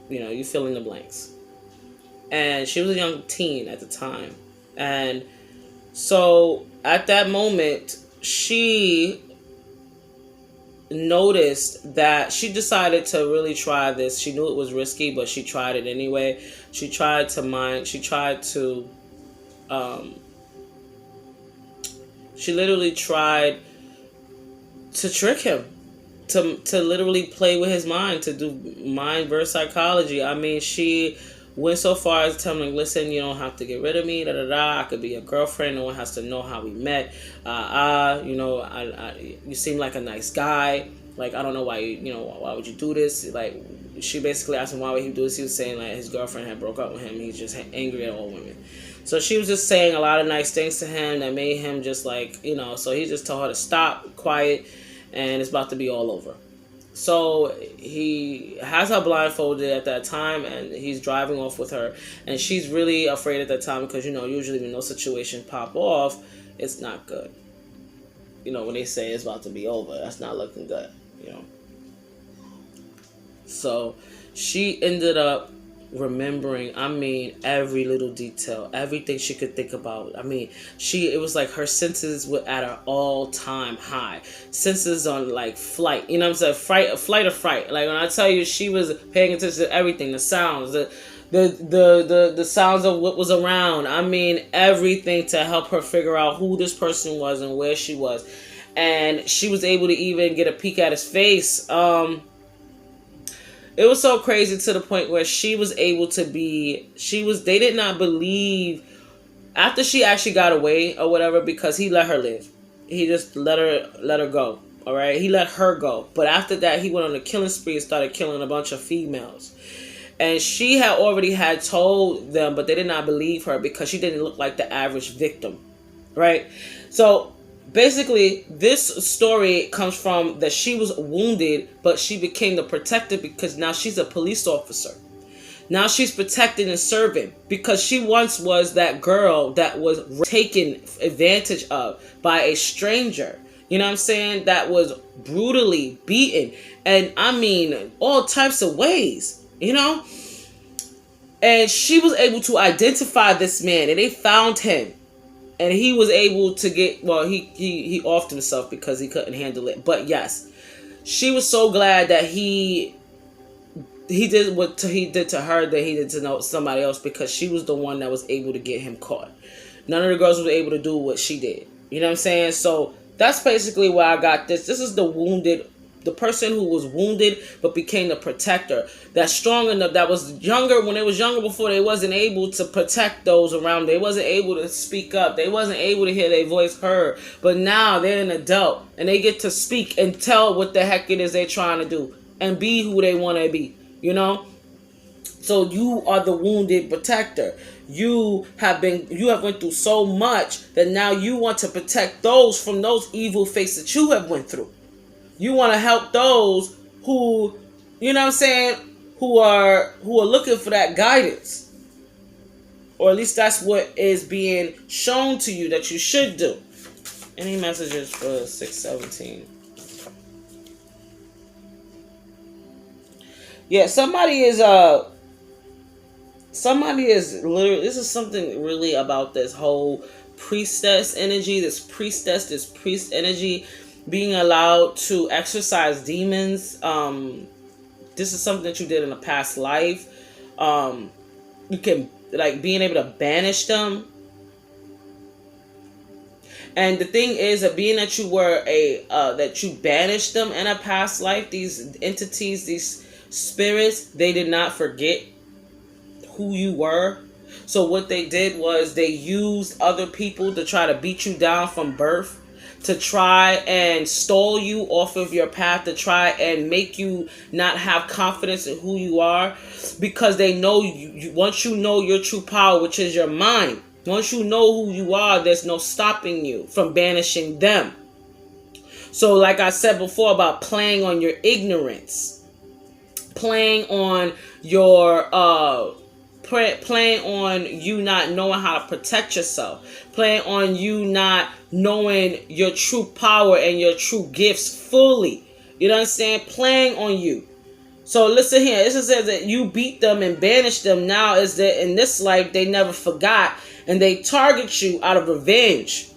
You fill in the blanks. And she was a young teen at the time. And so at that moment, she noticed that she decided to really try this. She knew it was risky, but she tried it anyway. She tried to she literally tried to trick him, to literally play with his mind, to do mind versus psychology. I mean, she went so far as telling him, listen, you don't have to get rid of me, I could be your girlfriend, no one has to know how we met, you seem like a nice guy, like, I don't know why why would you do this? Like, she basically asked him why would he do this. He was saying like his girlfriend had broke up with him, he's just angry at all women. So she was just saying a lot of nice things to him that made him just like, so he just told her to stop, quiet, and it's about to be all over. So he has her blindfolded at that time, and he's driving off with her, and she's really afraid at that time because, usually when those situations pop off, it's not good. When they say it's about to be over, that's not looking good, So she ended up remembering, I mean, every little detail, everything she could think about. I mean, it was like her senses were at an all-time high. Senses on like flight, you know what I'm saying? Flight or fright. Like when I tell you, she was paying attention to everything, the sounds, the sounds of what was around. I mean, everything to help her figure out who this person was and where she was. And she was able to even get a peek at his face. It was so crazy to the point where she was able to be, they did not believe, after she actually got away or whatever, because he let her live. He just let her go. All right. He let her go. But after that, he went on a killing spree and started killing a bunch of females. And she had already had told them, but they did not believe her because she didn't look like the average victim. Right. So basically, this story comes from that she was wounded, but she became the protector because now she's a police officer. Now she's protecting and serving because she once was that girl that was taken advantage of by a stranger. You know what I'm saying? That was brutally beaten. And I mean, all types of ways, you know? And she was able to identify this man and they found him. And he was able to get, well, he offed himself because he couldn't handle it. But yes, she was so glad that he did what he did to her that he did to somebody else, because she was the one that was able to get him caught. None of the girls were able to do what she did. You know what I'm saying? So that's basically where I got this. This is the person who was wounded but became the protector. That's strong enough, that was younger, when they was younger before, they wasn't able to protect those around. They wasn't able to speak up. They wasn't able to hear their voice heard. But now they're an adult and they get to speak and tell what the heck it is they're trying to do and be who they want to be, you know? So you are the wounded protector. You have went through so much that now you want to protect those from those evil fates that you have went through. You want to help those who, you know what I'm saying, who are looking for that guidance. Or at least that's what is being shown to you that you should do. Any messages for 617? Yeah, somebody is literally, this is something really about this whole priestess energy, this priest energy, being allowed to exercise demons. This is something that you did in a past life. You can, like, being able to banish them. And the thing is that being that you were that you banished them in a past life, these entities, these spirits, they did not forget who you were. So what they did was they used other people to try to beat you down from birth, to try and stall you off of your path, to try and make you not have confidence in who you are, because they know you. Once you know your true power, which is your mind, once you know who you are, there's no stopping you from banishing them. So like I said before about playing on your ignorance, playing on your playing on you not knowing how to protect yourself, playing on you not knowing your true power and your true gifts fully. You know what I'm saying? Playing on you. So listen here. It says that you beat them and banished them. Now is that in this life they never forgot and they target you out of revenge,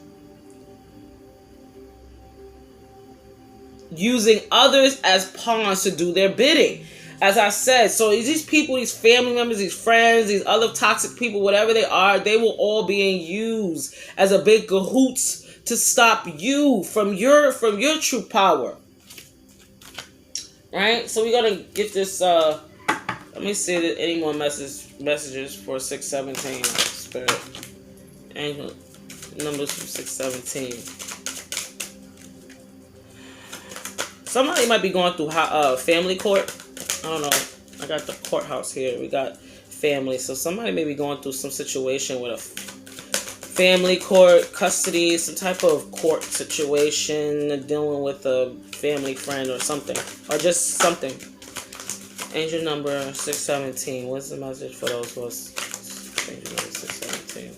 using others as pawns to do their bidding. As I said, so these people, these family members, these friends, these other toxic people, whatever they are, they will all being used as a big cahoots to stop you from your true power. Right? So we're gonna get this. Let me see if any more messages for 617 spirit. Angel numbers from 617. Somebody might be going through family court. I don't know. I got the courthouse here. We got family. So somebody may be going through some situation with a family court, custody, some type of court situation, dealing with a family friend or something. Or just something. Angel number 617. What's the message for those who are angel number 617?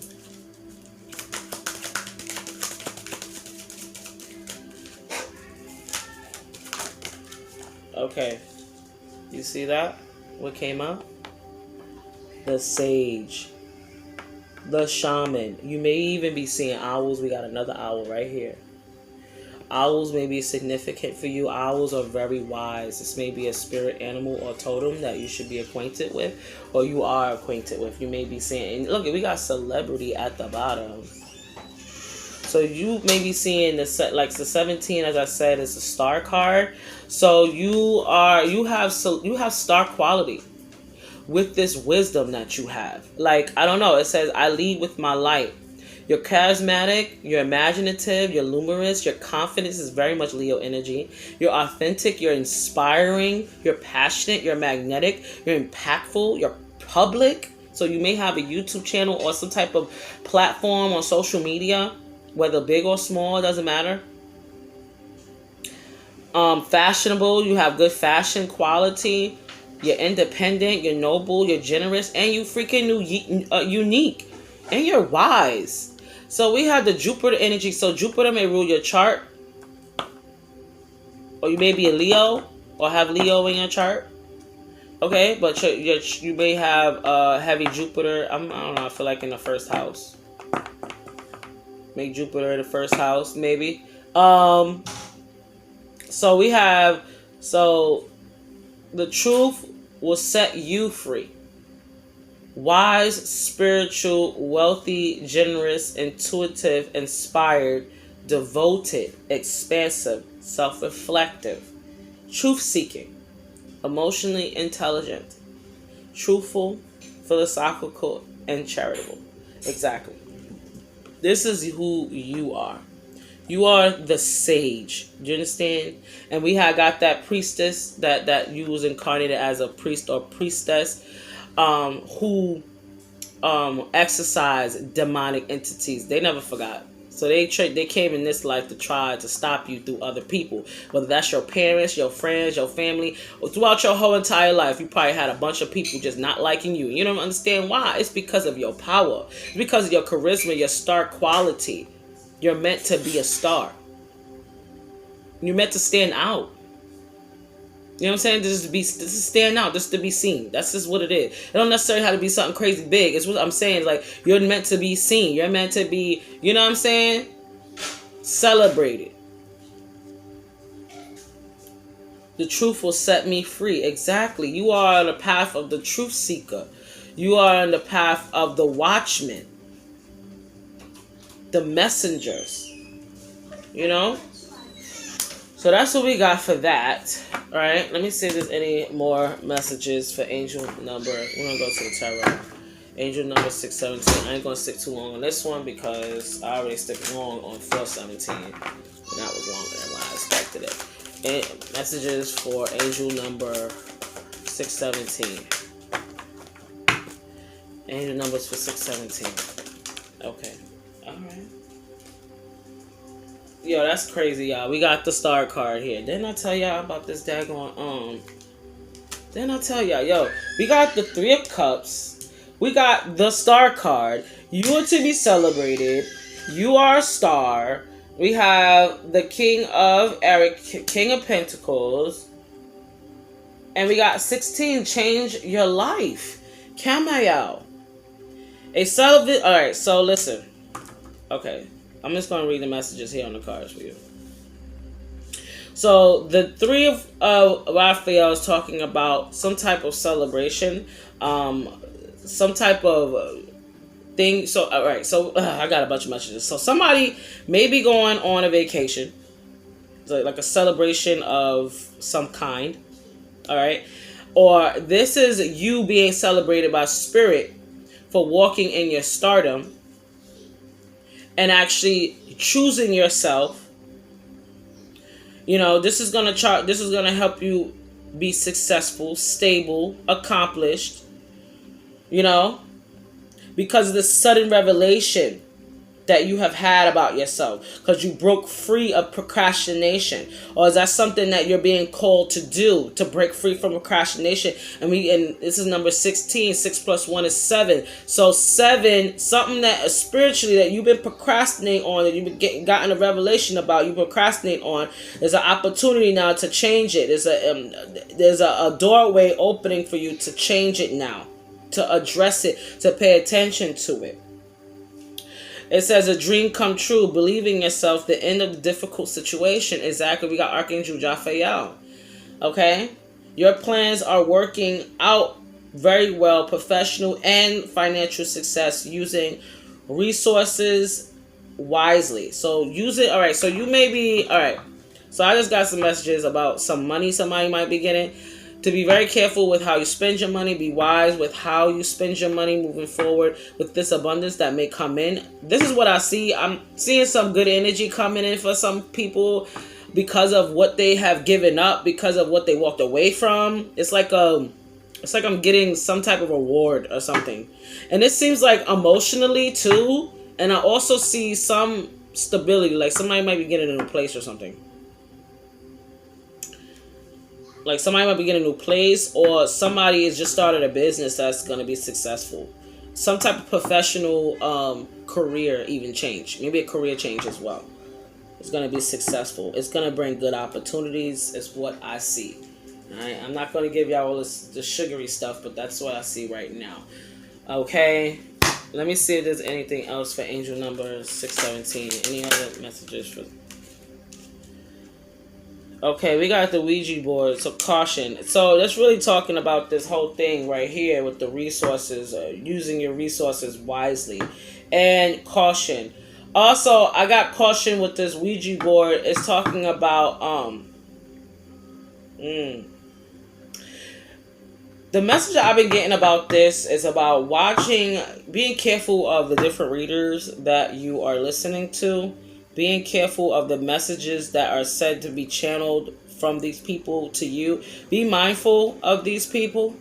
Okay. You see that? What came up? the sage, the shaman. You may even be seeing owls. We got another owl right here. Owls may be significant for you. Owls are very wise. This may be a spirit animal or totem that you should be acquainted with, or you are acquainted with. You may be seeing, and look, we got celebrity at the bottom. So you may be seeing the 17, as I said, is a star card. So you have star quality with this wisdom that you have. Like, I don't know, it says, I lead with my light. You're charismatic, you're imaginative, you're luminous, your confidence is very much Leo energy. You're authentic, you're inspiring, you're passionate, you're magnetic, you're impactful, you're public. So you may have a YouTube channel or some type of platform on social media, whether big or small, it doesn't matter. Fashionable, you have good fashion quality. You're independent, you're noble, you're generous, and you freaking unique. And you're wise. So we have the Jupiter energy. So Jupiter may rule your chart. Or you may be a Leo. Or have Leo in your chart. Okay, but you may have heavy Jupiter. I don't know, I feel like in the first house. Make Jupiter the first house, maybe. So we have... So the truth will set you free. Wise, spiritual, wealthy, generous, intuitive, inspired, devoted, expansive, self-reflective, truth-seeking, emotionally intelligent, truthful, philosophical, and charitable. Exactly. This is who you are. You are the sage. Do you understand? And we had got that priestess that you was incarnated as a priest or priestess. Who exercise demonic entities. They never forgot. So they came in this life to try to stop you through other people. Whether that's your parents, your friends, your family, or throughout your whole entire life, you probably had a bunch of people just not liking you. You don't understand why. It's because of your power. It's because of your charisma, your star quality. You're meant to be a star. You're meant to stand out. You know what I'm saying? This is stand out, just to be seen. That's just what it is. It don't necessarily have to be something crazy big. It's what I'm saying. Like, you're meant to be seen. You're meant to be, you know what I'm saying? Celebrated. The truth will set me free. Exactly. You are on the path of the truth seeker. You are on the path of the watchmen. The messengers. You know? So that's what we got for that. All right. Let me see if there's any more messages for angel number. We're going to go to the tarot. Angel number 617. I ain't going to stick too long on this one because I already stick long on 417. And that was longer than what I expected it. And messages for angel number 617. Angel numbers for 617. Okay. All right. Yo, that's crazy, y'all. We got the star card here. Didn't I tell y'all about this daggone, Didn't I tell y'all? Yo, we got the 3 of Cups. We got the star card. You are to be celebrated. You are a star. We have the King of Pentacles. And we got 16, change your life. Cameo. A celibate. Alright, so listen. Okay. I'm just going to read the messages here on the cards for you. So the 3 of Raphael is talking about some type of celebration, some type of thing. So, all right. So I got a bunch of messages. So somebody may be going on a vacation, like a celebration of some kind. All right. Or this is you being celebrated by spirit for walking in your stardom. And actually choosing yourself. You know, this is gonna help you be successful, stable, accomplished. You know, because of the sudden revelation that you have had about yourself, because you broke free of procrastination. Or is that something that you're being called to do, to break free from procrastination? And this is number 16. 6 plus 1 is 7. So 7, something that spiritually that you've been procrastinating on, that you've been gotten a revelation about, you procrastinate on. There's an opportunity now to change it. There's a doorway opening for you to change it now, to address it, to pay attention to it. It says a dream come true, believing in yourself, the end of the difficult situation. Exactly. We got Archangel Raphael. Okay? Your plans are working out very well, professional and financial success, using resources wisely. So use it. All right. So you may be, all right. So I just got some messages about some money somebody might be getting. To be very careful with how you spend your money. Be wise with how you spend your money moving forward with this abundance that may come in. This is what I see. I'm seeing some good energy coming in for some people because of what they have given up, because of what they walked away from. It's like I'm getting some type of reward or something. And it seems like emotionally too. And I also see some stability, like somebody might be getting a new place or something. Like somebody might be getting a new place, or somebody has just started a business that's going to be successful. Some type of professional career even change. Maybe a career change as well. It's going to be successful. It's going to bring good opportunities is what I see. All right? I'm not going to give y'all all the sugary stuff, but that's what I see right now. Okay. Let me see if there's anything else for angel number 617. Any other messages for... Okay, we got the Ouija board, so caution. So that's really talking about this whole thing right here with the resources, using your resources wisely, and caution. Also, I got caution with this Ouija board. It's talking about the message that I've been getting about this is about being careful of the different readers that you are listening to. Being careful of the messages that are said to be channeled from these people to you. Be mindful of these people.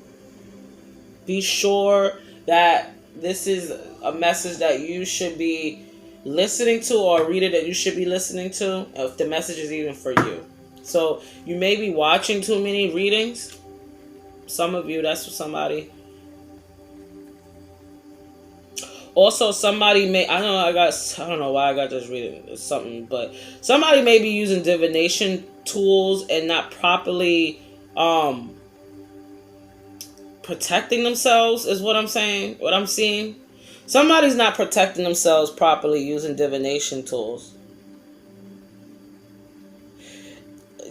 Be sure that this is a message that you should be listening to, or a reader that you should be listening to, if the message is even for you. So you may be watching too many readings. Some of you, that's for somebody. Also, somebody may, I don't know why I got this reading. It's something, but somebody may be using divination tools and not properly protecting themselves, is what I'm saying, what I'm seeing. Somebody's not protecting themselves properly using divination tools.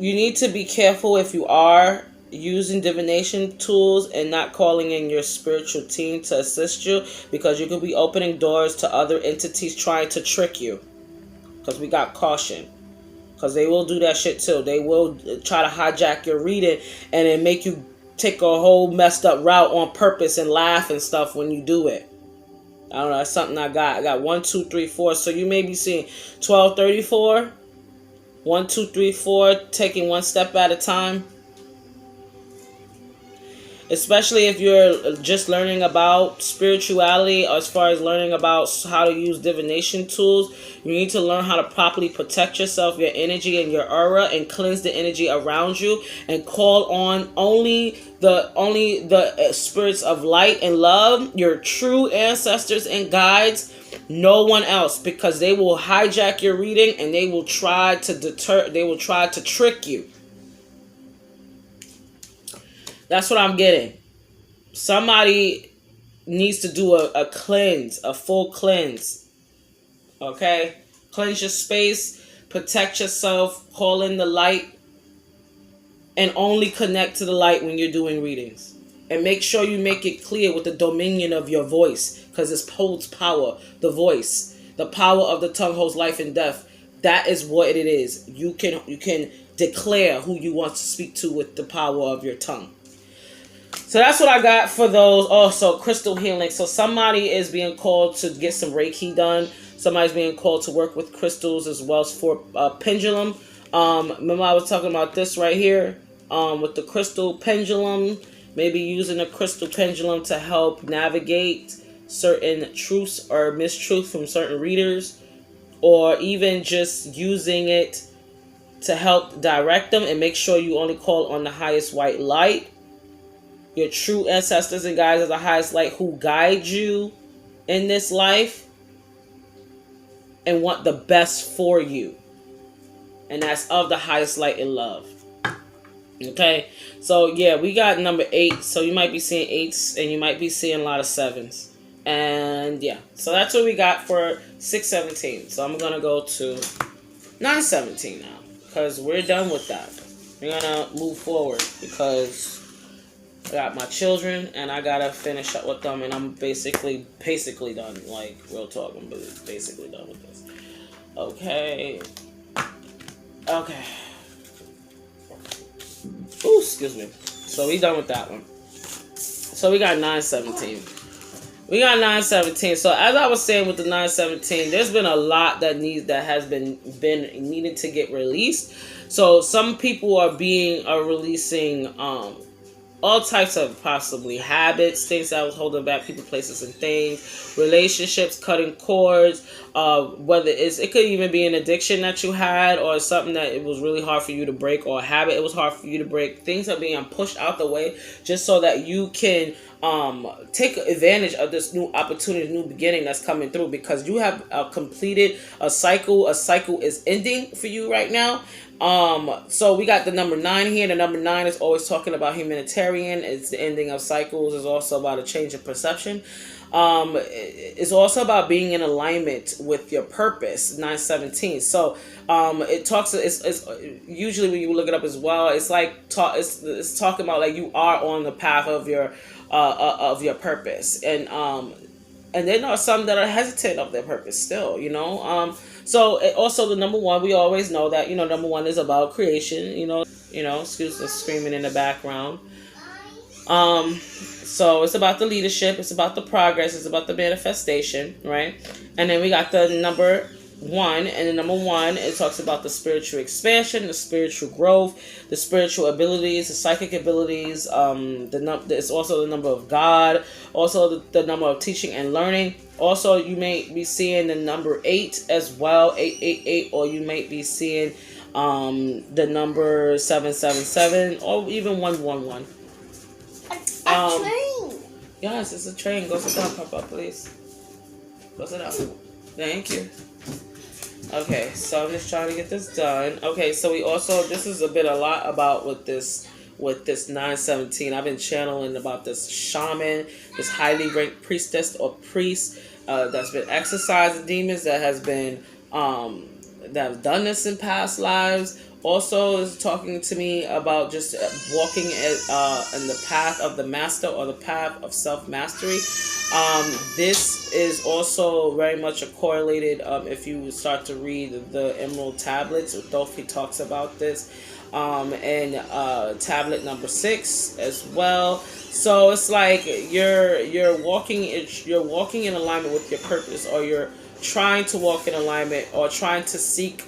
You need to be careful if you are using divination tools and not calling in your spiritual team to assist you, because you could be opening doors to other entities trying to trick you, because we got caution, because they will do that shit too. They will try to hijack your reading and then make you take a whole messed up route on purpose and laugh and stuff when you do it. I don't know, that's something I got 1 2 3 4. So you may be seeing 1234, 1 2 3 4, taking one step at a time. Especially if you're just learning about spirituality, as far as learning about how to use divination tools, you need to learn how to properly protect yourself, your energy, and your aura, and cleanse the energy around you, and call on only the spirits of light and love, your true ancestors and guides, no one else, because they will hijack your reading and they will try to trick you. That's what I'm getting. Somebody needs to do a cleanse, a full cleanse. Okay? Cleanse your space, protect yourself, call in the light, and only connect to the light when you're doing readings. And make sure you make it clear with the dominion of your voice, because it holds power. The voice, the power of the tongue holds life and death. That is what it is. You can declare who you want to speak to with the power of your tongue. So that's what I got for those. Also, crystal healing. So somebody is being called to get some Reiki done. Somebody's being called to work with crystals as well as for pendulum. Remember I was talking about this right here with the crystal pendulum. Maybe using a crystal pendulum to help navigate certain truths or mistruths from certain readers. Or even just using it to help direct them, and make sure you only call on the highest white light. Your true ancestors and guides are the highest light who guide you in this life and want the best for you. And that's of the highest light and love. Okay, so yeah, we got number 8. So you might be seeing 8s, and you might be seeing a lot of 7s. And yeah, so that's what we got for 617. So I'm gonna go to 917 now, because we're done with that. We're gonna move forward because I got my children and I gotta finish up with them, and I'm basically done. Like, real talk, I'm basically done with this. Okay. Okay. Ooh, excuse me. So we done with that one. So we got 917. We got 917. So as I was saying with the 917, there's been a lot that has been needing to get released. So some people are releasing all types of possibly habits, things that was holding back people, places, and things, relationships, cutting cords, whether it could even be an addiction that you had, or something that it was really hard for you to break, or a habit it was hard for you to break. Things are being pushed out the way just so that you can take advantage of this new opportunity, new beginning that's coming through, because you have completed a cycle. A cycle is ending for you right now. So we got the number 9 here. The number 9 is always talking about humanitarian. It's the ending of cycles. It's also about a change of perception. It's also about being in alignment with your purpose. 917. So it talks. It's usually when you look it up as well, it's like it's talking about like you are on the path of your purpose, and there are some that are hesitant of their purpose still, so also the number 1, we always know that, number 1 is about creation, excuse the screaming in the background. So it's about the leadership, it's about the progress, it's about the manifestation, right? And then we got the number 1, and the number 1, it talks about the spiritual expansion, the spiritual growth, the spiritual abilities, the psychic abilities. It's also the number of God, also the number of teaching and learning. Also, you may be seeing the number 8 as well, 888, or you may be seeing the number 777, or even 111. A train. Yes, it's a train. Go sit down, Papa, please. Go sit down. Thank you. Okay, so I'm just trying to get this done. Okay, so we also, this is a lot about with this 917. I've been channeling about this shaman, this highly ranked priestess or priest that's been exorcising demons, that has been that have done this in past lives. Also is talking to me about just walking in the path of the master, or the path of self-mastery. This is also very much correlated if you start to read the Emerald Tablets. Dolphy talks about this, and tablet number 6 as well. So it's like you're walking in alignment with your purpose, or you're trying to walk in alignment, or trying to seek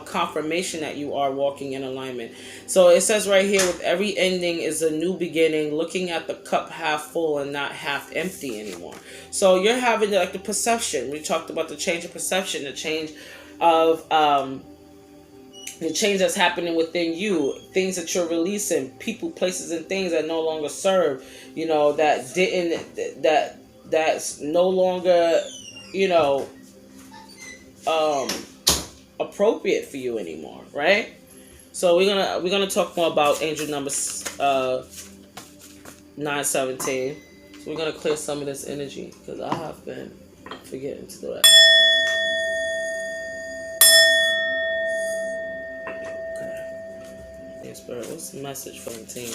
confirmation that you are walking in alignment. So it says right here, with every ending is a new beginning, looking at the cup half full and not half empty anymore. So you're having like the perception. We talked about the change of perception, the change of the change that's happening within you, things that you're releasing, people, places, and things that no longer serve, that's no longer, appropriate for you anymore, right? So we're gonna talk more about angel number 917. So we're gonna clear some of this energy, because I have been forgetting to do that. Okay. Yes, Spirit, what's the message for the team?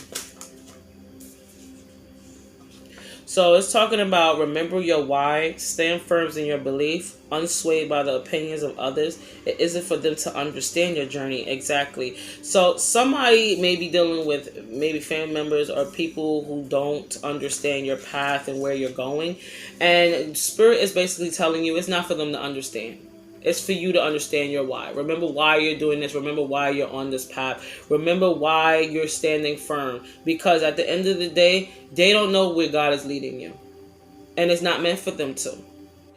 So it's talking about remember your why, stand firm in your belief, unswayed by the opinions of others. It isn't for them to understand your journey. Exactly. So somebody may be dealing with maybe family members or people who don't understand your path and where you're going. And Spirit is basically telling you it's not for them to understand. It's for you to understand your why. Remember why you're doing this. Remember why you're on this path. Remember why you're standing firm. Because at the end of the day, they don't know where God is leading you. And it's not meant for them to.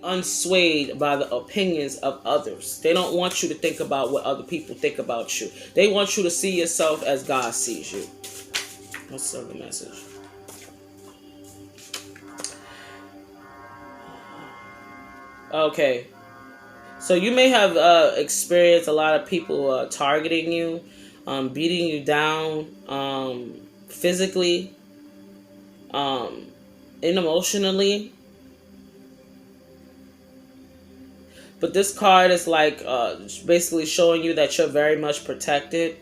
Unswayed by the opinions of others. They don't want you to think about what other people think about you. They want you to see yourself as God sees you. What's the other message? Okay. So you may have experienced a lot of people targeting you. beating you down, physically, and emotionally. But this card is like basically showing you that you're very much protected,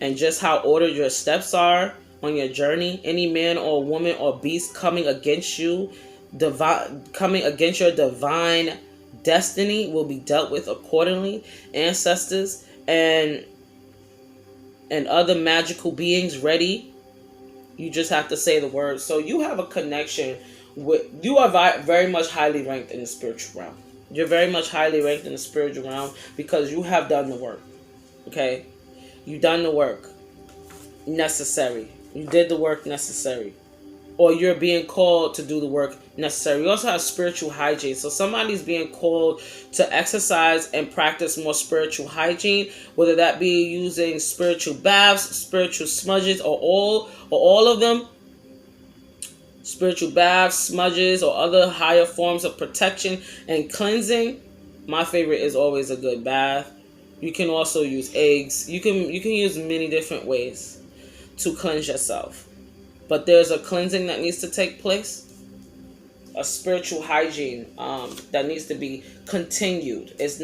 and just how ordered your steps are on your journey. Any man or woman or beast coming against you, coming against your divine destiny, will be dealt with accordingly. Ancestors and other magical beings ready. You just have to say the word. So you have a connection with, you are very much highly ranked in the spiritual realm. You're very much highly ranked in the spiritual realm because you have done the work. Okay? You done the work necessary. You did the work necessary. Or you're being called to do the work necessary. You also have spiritual hygiene. So somebody's being called to exercise and practice more spiritual hygiene, whether that be using spiritual baths, spiritual smudges, or all of them. Spiritual baths, smudges, or other higher forms of protection and cleansing. My favorite is always a good bath. You can also use eggs. You can use many different ways to cleanse yourself. But there's a cleansing that needs to take place. A spiritual hygiene that needs to be continued. It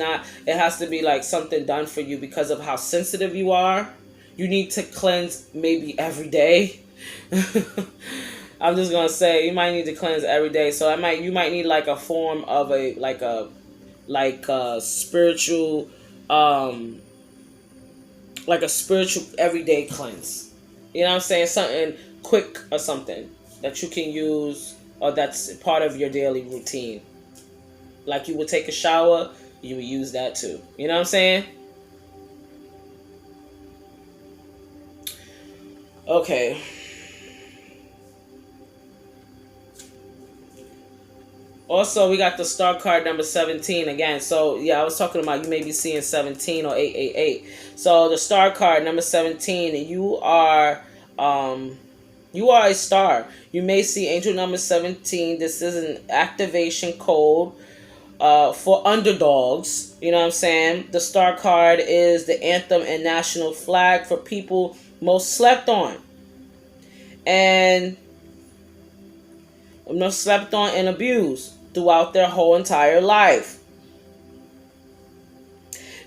has to be like something done for you because of how sensitive you are. You need to cleanse maybe every day. I'm just gonna say you might need to cleanse every day. So you might need like a form of a spiritual like a spiritual everyday cleanse. You know what I'm saying? Something quick or something that you can use, or that's part of your daily routine. Like you would take a shower, you would use that too. You know what I'm saying? Okay. Also, we got the star card number 17 again. So, yeah, I was talking about you may be seeing 17 or 888. So, the star card number 17, you are a star. You may see angel number 17. This is an activation code for underdogs. You know what I'm saying? The star card is the anthem and national flag for people most slept on. And most slept on and abused throughout their whole entire life.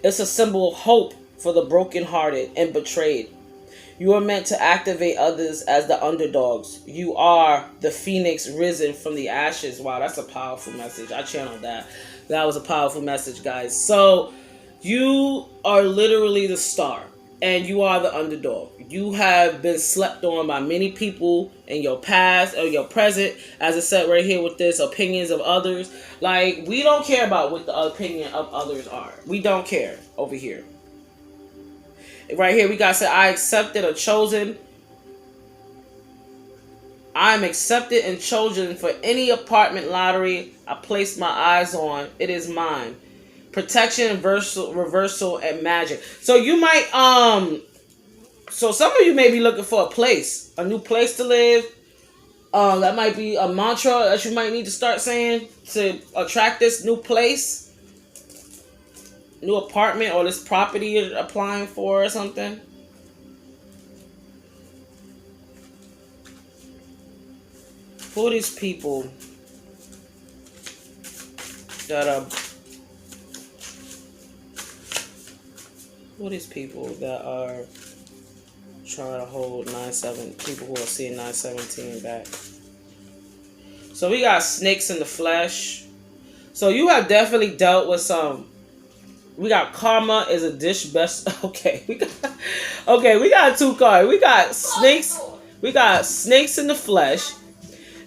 It's a symbol of hope for the brokenhearted and betrayed. You are meant to activate others as the underdogs. You are the phoenix risen from the ashes. Wow, that's a powerful message. I channeled that. That was a powerful message, guys. So, you are literally the star. And you are the underdog. You have been slept on by many people in your past or your present. As I said right here with this, opinions of others. Like, we don't care about what the opinion of others are. We don't care over here. Right here, we got to say, I accepted or chosen. I am accepted and chosen for any apartment lottery I place my eyes on. It is mine. Protection, reversal, and magic. So you might, so some of you may be looking for a new place to live. That might be a mantra that you might need to start saying to attract this new place, new apartment, or this property you're applying for or something. Who are these people that are... Who are these people that are trying to hold 9-7, people who are seeing 917 back? So we got snakes in the flesh. So you have definitely dealt with some. We got karma is a dish best. Okay, we got two cards. We got snakes. We got snakes in the flesh,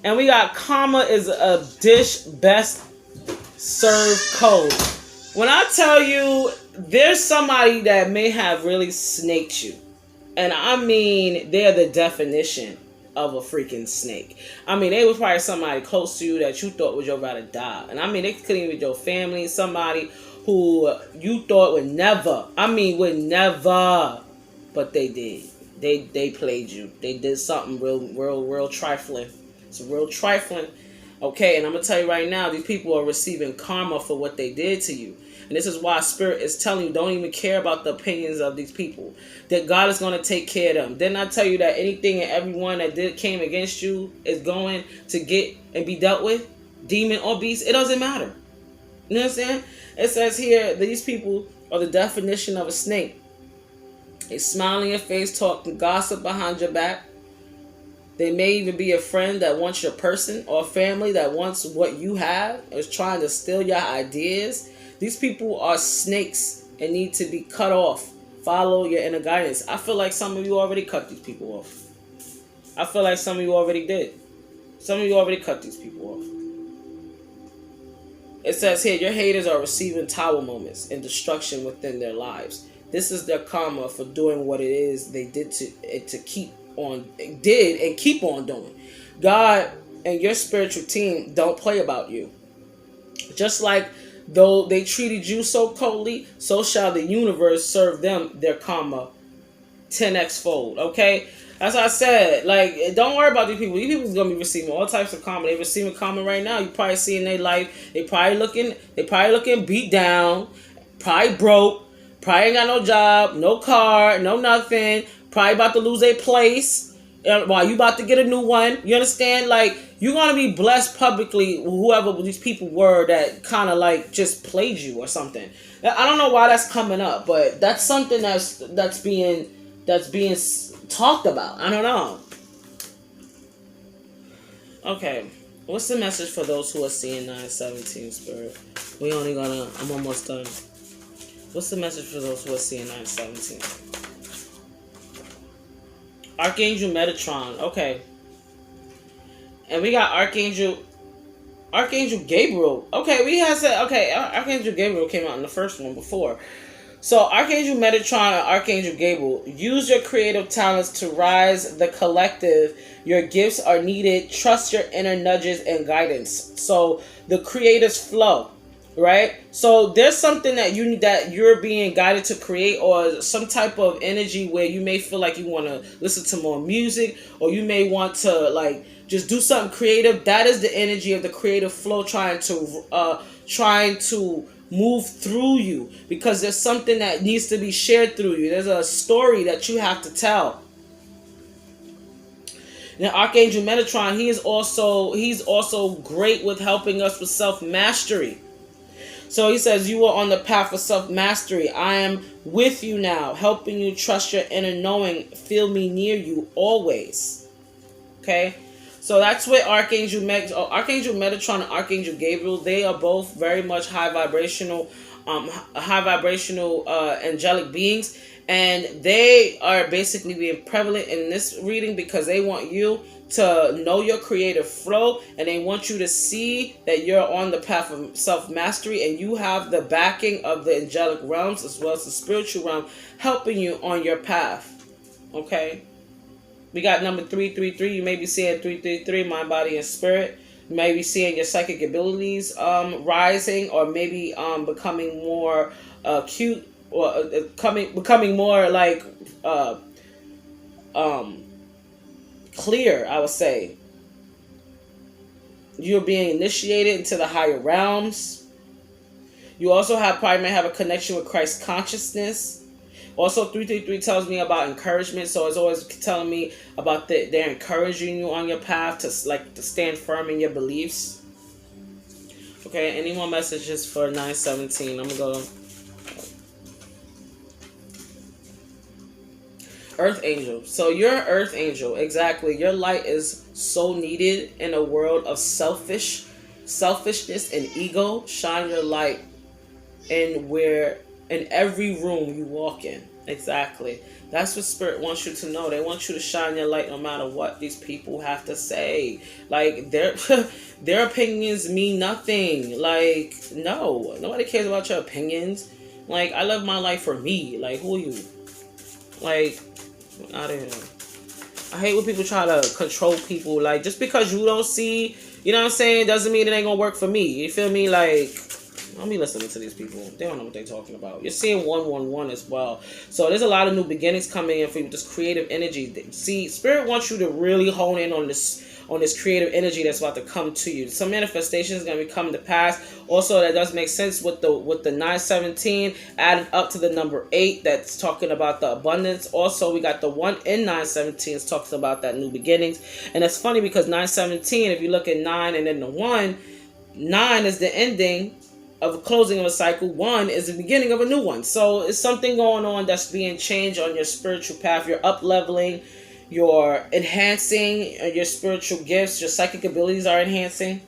and we got karma is a dish best served code. When I tell you, there's somebody that may have really snaked you. And I mean, they're the definition of a freaking snake. I mean, they was probably somebody close to you that you thought was your about to die. And I mean, they could even be your family, somebody who you thought would never, but they did. They played you. They did something real trifling. It's real trifling. Okay, and I'm going to tell you right now, these people are receiving karma for what they did to you. And this is why Spirit is telling you, don't even care about the opinions of these people. That God is going to take care of them. Didn't I tell you that anything and everyone that came against you is going to get and be dealt with? Demon or beast, it doesn't matter. You know what I'm saying? It says here, these people are the definition of a snake. They smile in your face, talk gossip behind your back. They may even be a friend that wants your person, or a family that wants what you have, is trying to steal your ideas. These people are snakes and need to be cut off. Follow your inner guidance. I feel like some of you already cut these people off. I feel like some of you already did. Some of you already cut these people off. It says here, your haters are receiving tower moments and destruction within their lives. This is their karma for doing what it is they did to keep on doing. God and your spiritual team don't play about you. Just like though they treated you so coldly, so shall the universe serve them their karma 10x fold. Okay, as I said, like, don't worry about these people. These people's gonna be receiving all types of karma. They're receiving karma right now. You probably see in their life, they probably looking beat down, probably broke, probably ain't got no job, no car, no nothing. Probably about to lose a place while you about to get a new one. You understand? Like, you're going to be blessed publicly, whoever these people were that kind of like just played you or something. I don't know why that's coming up, but that's something that's being talked about. I don't know. Okay. What's the message for those who are seeing 917, Spirit? I'm almost done. What's the message for those who are seeing 917? Archangel Metatron, okay. And we got Archangel Gabriel. Okay, Archangel Gabriel came out in the first one before. So Archangel Metatron and Archangel Gabriel, use your creative talents to rise the collective. Your gifts are needed. Trust your inner nudges and guidance. So the creative flow. Right? So there's something that you're being guided to create, or some type of energy where you may feel like you want to listen to more music, or you may want to like just do something creative. That is the energy of the creative flow trying to move through you, because there's something that needs to be shared through you. There's a story that you have to tell. Now, Archangel Metatron, he's also great with helping us with self-mastery. So he says, you are on the path of self-mastery. I am with you now, helping you trust your inner knowing. Feel me near you always. Okay? So that's what Archangel Metatron and Archangel Gabriel, they are both very much high vibrational angelic beings. And they are basically being prevalent in this reading because they want you to know your creative flow, and they want you to see that you're on the path of self-mastery, and you have the backing of the angelic realms as well as the spiritual realm helping you on your path. Okay? We got number 333. You may be seeing 333, mind, body, and spirit. You may be seeing your psychic abilities rising, or maybe becoming more acute, or becoming more like clear, I would say. You're being initiated into the higher realms. You also probably may have a connection with Christ consciousness. Also, 333 tells me about encouragement, so it's always telling me about they're encouraging you on your path to stand firm in your beliefs. Okay, any more messages for 917? I'm gonna go. Earth Angel. So you're an Earth Angel. Exactly. Your light is so needed in a world of selfishness and ego. Shine your light in every room you walk in. Exactly. That's what Spirit wants you to know. They want you to shine your light no matter what these people have to say. Like, their opinions mean nothing. Like, no. Nobody cares about your opinions. Like, I live my life for me. Like, who are you? Like, out of here. I hate when people try to control people. Like, just because you don't see, you know what I'm saying, doesn't mean it ain't gonna work for me. You feel me? Like, Don't be listening to these people. They don't know what they're talking about. You're seeing 111 as well. So there's a lot of new beginnings coming in for you with this creative energy. See, Spirit wants you to really hone in on this creative energy that's about to come to you. Some manifestation is going to be coming to pass. Also, that does make sense with the 917 added up to the number 8. That's talking about the abundance. Also, we got the 1 in 917 is talking about that new beginnings. And it's funny because 917, if you look at 9 and then the 1, 9 is the ending of a closing of a cycle. 1 is the beginning of a new one. So it's something going on that's being changed on your spiritual path. You're up leveling. You're enhancing your spiritual gifts. Your psychic abilities are enhancing.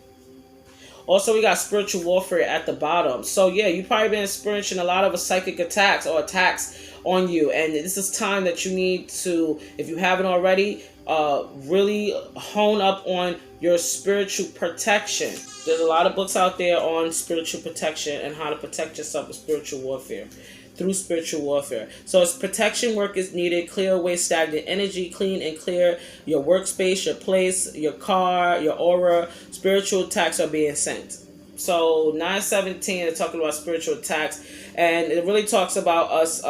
Also, we got spiritual warfare at the bottom. So yeah, you've probably been experiencing a lot of psychic attacks or attacks on you. And this is time that you need to, if you haven't already, really hone up on your spiritual protection. There's a lot of books out there on spiritual protection and how to protect yourself with spiritual warfare. Through spiritual warfare. So as protection work is needed, clear away stagnant energy, clean and clear your workspace, your place, your car, your aura. Spiritual attacks are being sent. So 917 is talking about spiritual attacks, and it really talks about us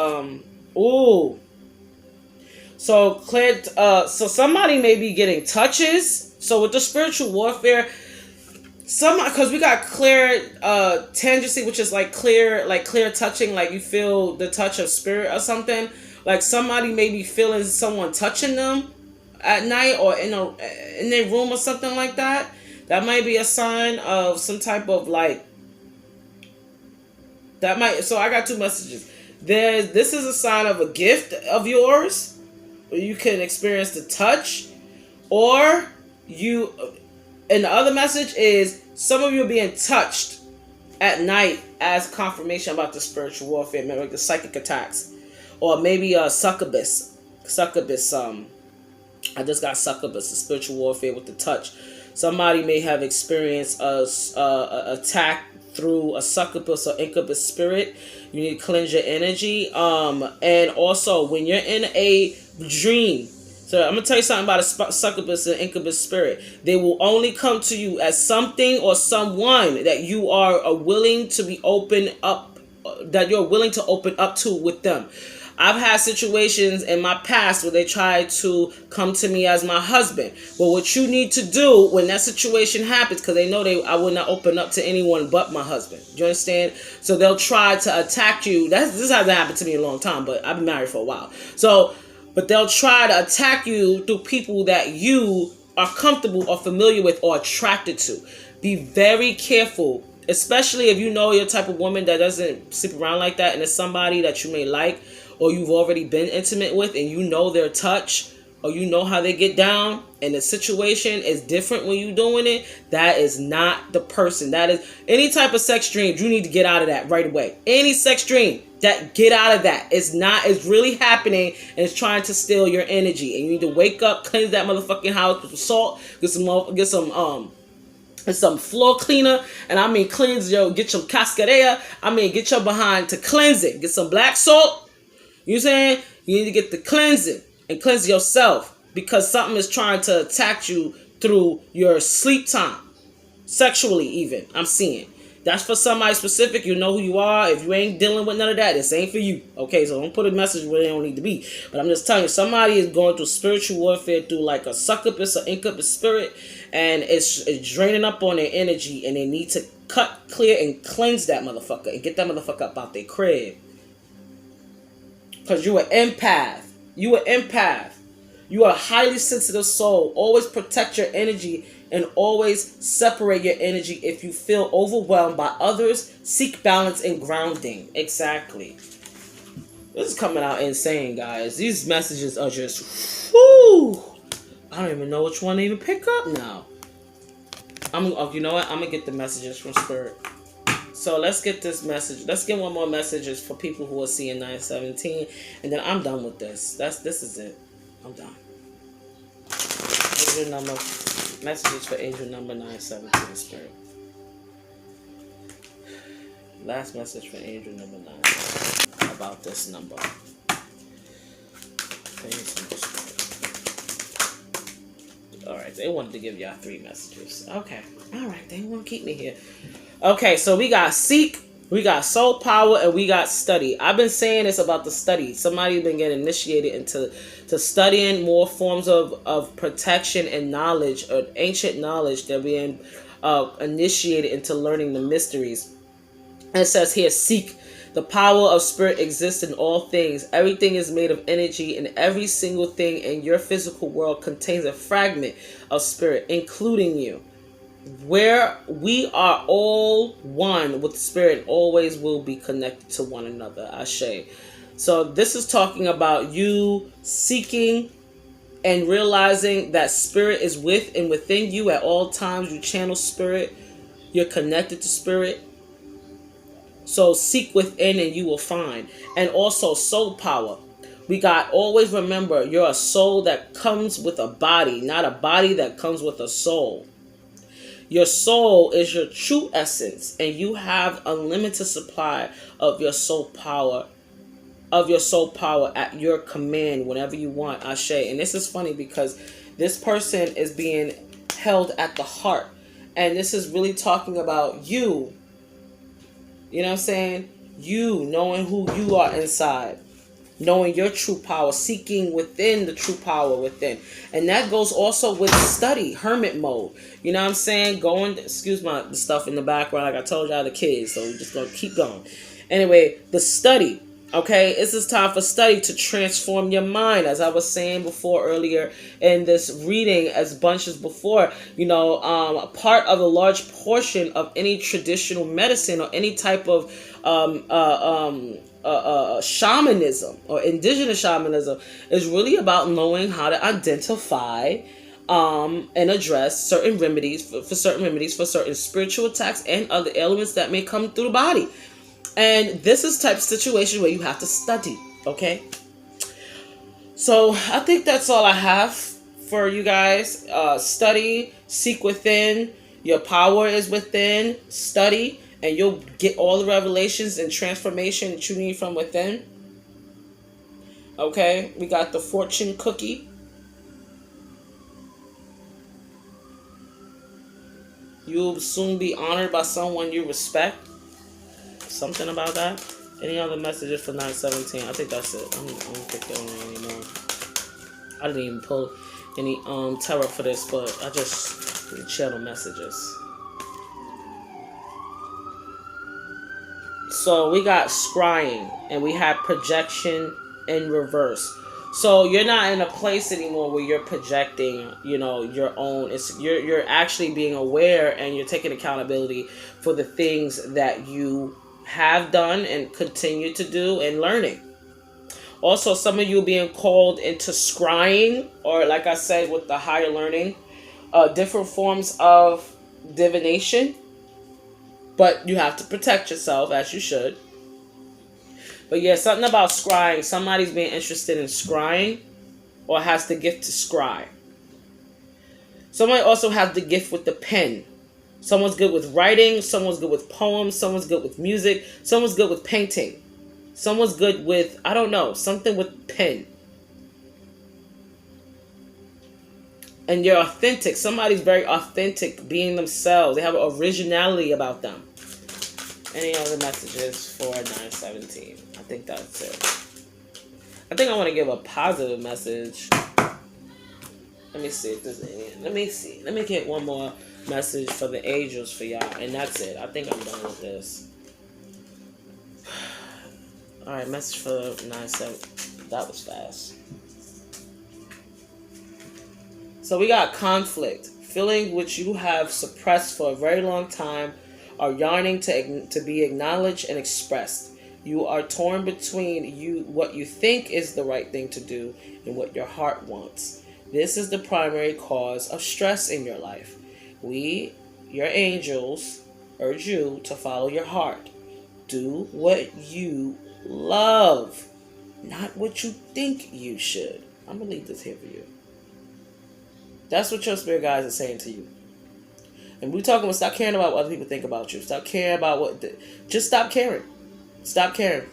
so clear so somebody may be getting touches. So with the spiritual warfare, because we got clear tangency, which is like clear touching, like you feel the touch of spirit or something. Like somebody may be feeling someone touching them at night or in their room or something like that. That might be a sign of some type of so I got 2 messages. This is a sign of a gift of yours, where you can experience the touch, or you. And the other message is some of you are being touched at night as confirmation about the spiritual warfare, maybe like the psychic attacks, or maybe succubus. I just got succubus, the spiritual warfare with the touch. Somebody may have experienced a attack through a succubus or incubus spirit. You need to cleanse your energy. And also when you're in a dream. So I'm going to tell you something about a succubus and incubus spirit. They will only come to you as something or someone that you are willing to be open up, that you're willing to open up to with them. I've had situations in my past where they tried to come to me as my husband. But what you need to do when that situation happens, because they know I will not open up to anyone but my husband. Do you understand? So they'll try to attack you. This hasn't happened to me in a long time, but I've been married for a while. But they'll try to attack you through people that you are comfortable or familiar with or attracted to. Be very careful, especially if you know you're the type of woman that doesn't sleep around like that and it's somebody that you may like or you've already been intimate with and you know their touch or you know how they get down and the situation is different when you're doing it. That is not the person. That is any type of sex dream. You need to get out of that right away. Any sex dream. Get out of that. It's really happening and it's trying to steal your energy. And you need to wake up, cleanse that motherfucking house with some salt, get some floor cleaner, and I mean get some cascadea. Get your behind to cleanse it. Get some black salt. You know what I'm saying? You need to get the cleansing and cleanse yourself because something is trying to attack you through your sleep time. Sexually even, I'm seeing. That's for somebody specific. You know who you are. If you ain't dealing with none of that, this ain't for you. Okay, so don't put a message where they don't need to be. But I'm just telling you, somebody is going through spiritual warfare through like a succubus or incubus spirit, and it's draining up on their energy, and they need to cut, clear, and cleanse that motherfucker and get that motherfucker up out their crib. Because you are empath. You are empath. You are a highly sensitive soul. Always protect your energy and always separate your energy if you feel overwhelmed by others. Seek balance and grounding. Exactly. This is coming out insane, guys. These messages are just, whoo. I don't even know which one to even pick up now. You know what? I'm going to get the messages from Spirit. So let's get this message. Let's get one more message for people who are seeing 917. And then I'm done with this. This is it. I'm done. Angel number. Messages for angel number 917, Spirit. Last message for angel number 9 about this number. Alright, they wanted to give y'all 3 messages. Okay. Alright, they want to keep me here. Okay, so we got seek, We got soul power and we got study. I've been saying this about the study. Somebody's been getting initiated into studying more forms of protection and knowledge, or ancient knowledge. They're being initiated into learning the mysteries. And it says here, seek. The power of spirit exists in all things. Everything is made of energy, and every single thing in your physical world contains a fragment of spirit, including you. Where we are all one with spirit, always will be connected to one another. Ashe. So this is talking about you seeking and realizing that spirit is with and within you at all times. You channel spirit. You're connected to spirit. So seek within and you will find. And also soul power. We got, always remember, you're a soul that comes with a body, not a body that comes with a soul. Your soul is your true essence, and you have unlimited supply of your soul power, at your command whenever you want. Ashe. And this is funny because this person is being held at the heart, and this is really talking about you. You know what I'm saying? You knowing who you are inside. Knowing your true power, seeking within the true power within. And that goes also with study, hermit mode. You know what I'm saying? Going, excuse the stuff in the background. Like I told y'all, the kids. So we're just going to keep going. Anyway, the study. Okay, this is time for study to transform your mind. As I was saying before earlier in this reading, as bunches before, you know, part of a large portion of any traditional medicine or any type of shamanism or indigenous shamanism is really about knowing how to identify and address certain remedies for certain spiritual attacks and other ailments that may come through the body. And this is type of situation where you have to study. Okay, so I think that's all I have for you guys. Study, seek within. Your power is within. Study, and you'll get all the revelations and transformation that you need from within. Okay, we got the fortune cookie. You'll soon be honored by someone you respect. Something about that. Any other messages for 917? I think that's it. I don't think there are any more. I didn't even pull any tarot for this, but I just channel messages. So we got scrying, and we have projection in reverse. So you're not in a place anymore where you're projecting, you know, your own. You're actually being aware, and you're taking accountability for the things that you have done and continue to do, and learning. Also, some of you being called into scrying, or like I said, with the higher learning, different forms of divination. But you have to protect yourself, as you should. But yeah, something about scrying. Somebody's being interested in scrying, or has the gift to scry. Somebody also has the gift with the pen. Someone's good with writing. Someone's good with poems. Someone's good with music. Someone's good with painting. Someone's good with, I don't know, something with pen. And you're authentic. Somebody's very authentic, being themselves. They have an originality about them. Any other messages for 917? I think that's it. I think I want to give a positive message. Let me see if there's any. Let me see. Let me get one more message for the angels for y'all, and that's it. I think I'm done with this. All right, message for 917. That was fast. So we got conflict, feeling which you have suppressed for a very long time, are yearning to be acknowledged and expressed. You are torn between what you think is the right thing to do and what your heart wants. This is the primary cause of stress in your life. We, your angels, urge you to follow your heart. Do what you love, not what you think you should. I'm going to leave this here for you. That's what your spirit guides are saying to you. And we're talking about stop caring about what other people think about you. Stop caring about just stop caring. Stop caring.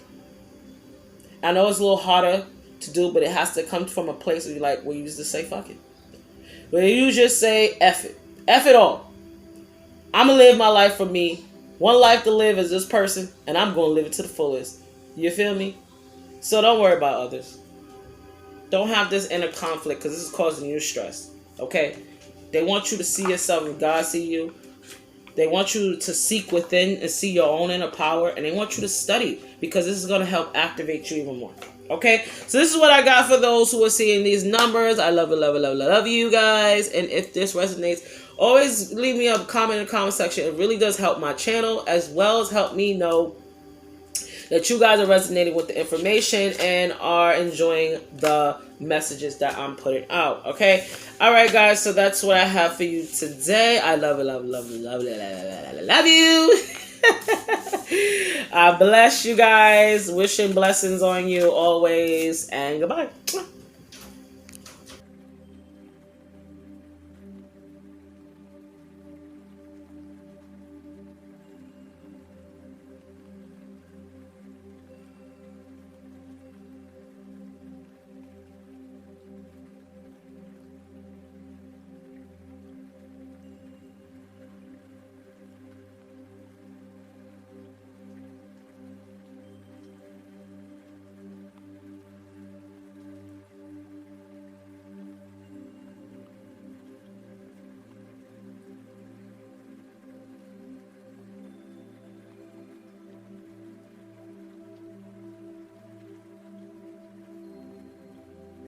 I know it's a little harder to do, but it has to come from a place where you just say fuck it. Where you just say F it. F it all. I'm going to live my life for me. One life to live is this person, and I'm going to live it to the fullest. You feel me? So don't worry about others. Don't have this inner conflict because this is causing you stress. Okay? They want you to see yourself as God see you. They want you to seek within and see your own inner power. And they want you to study because this is going to help activate you even more. Okay? So this is what I got for those who are seeing these numbers. I love it, love it, love it, love you guys. And if this resonates, always leave me a comment in the comment section. It really does help my channel as well as help me know that you guys are resonating with the information and are enjoying the messages that I'm putting out. Okay? All right, guys. So that's what I have for you today. I love it, love it, love it, love it, love you. I bless you guys. Wishing blessings on you always. And goodbye.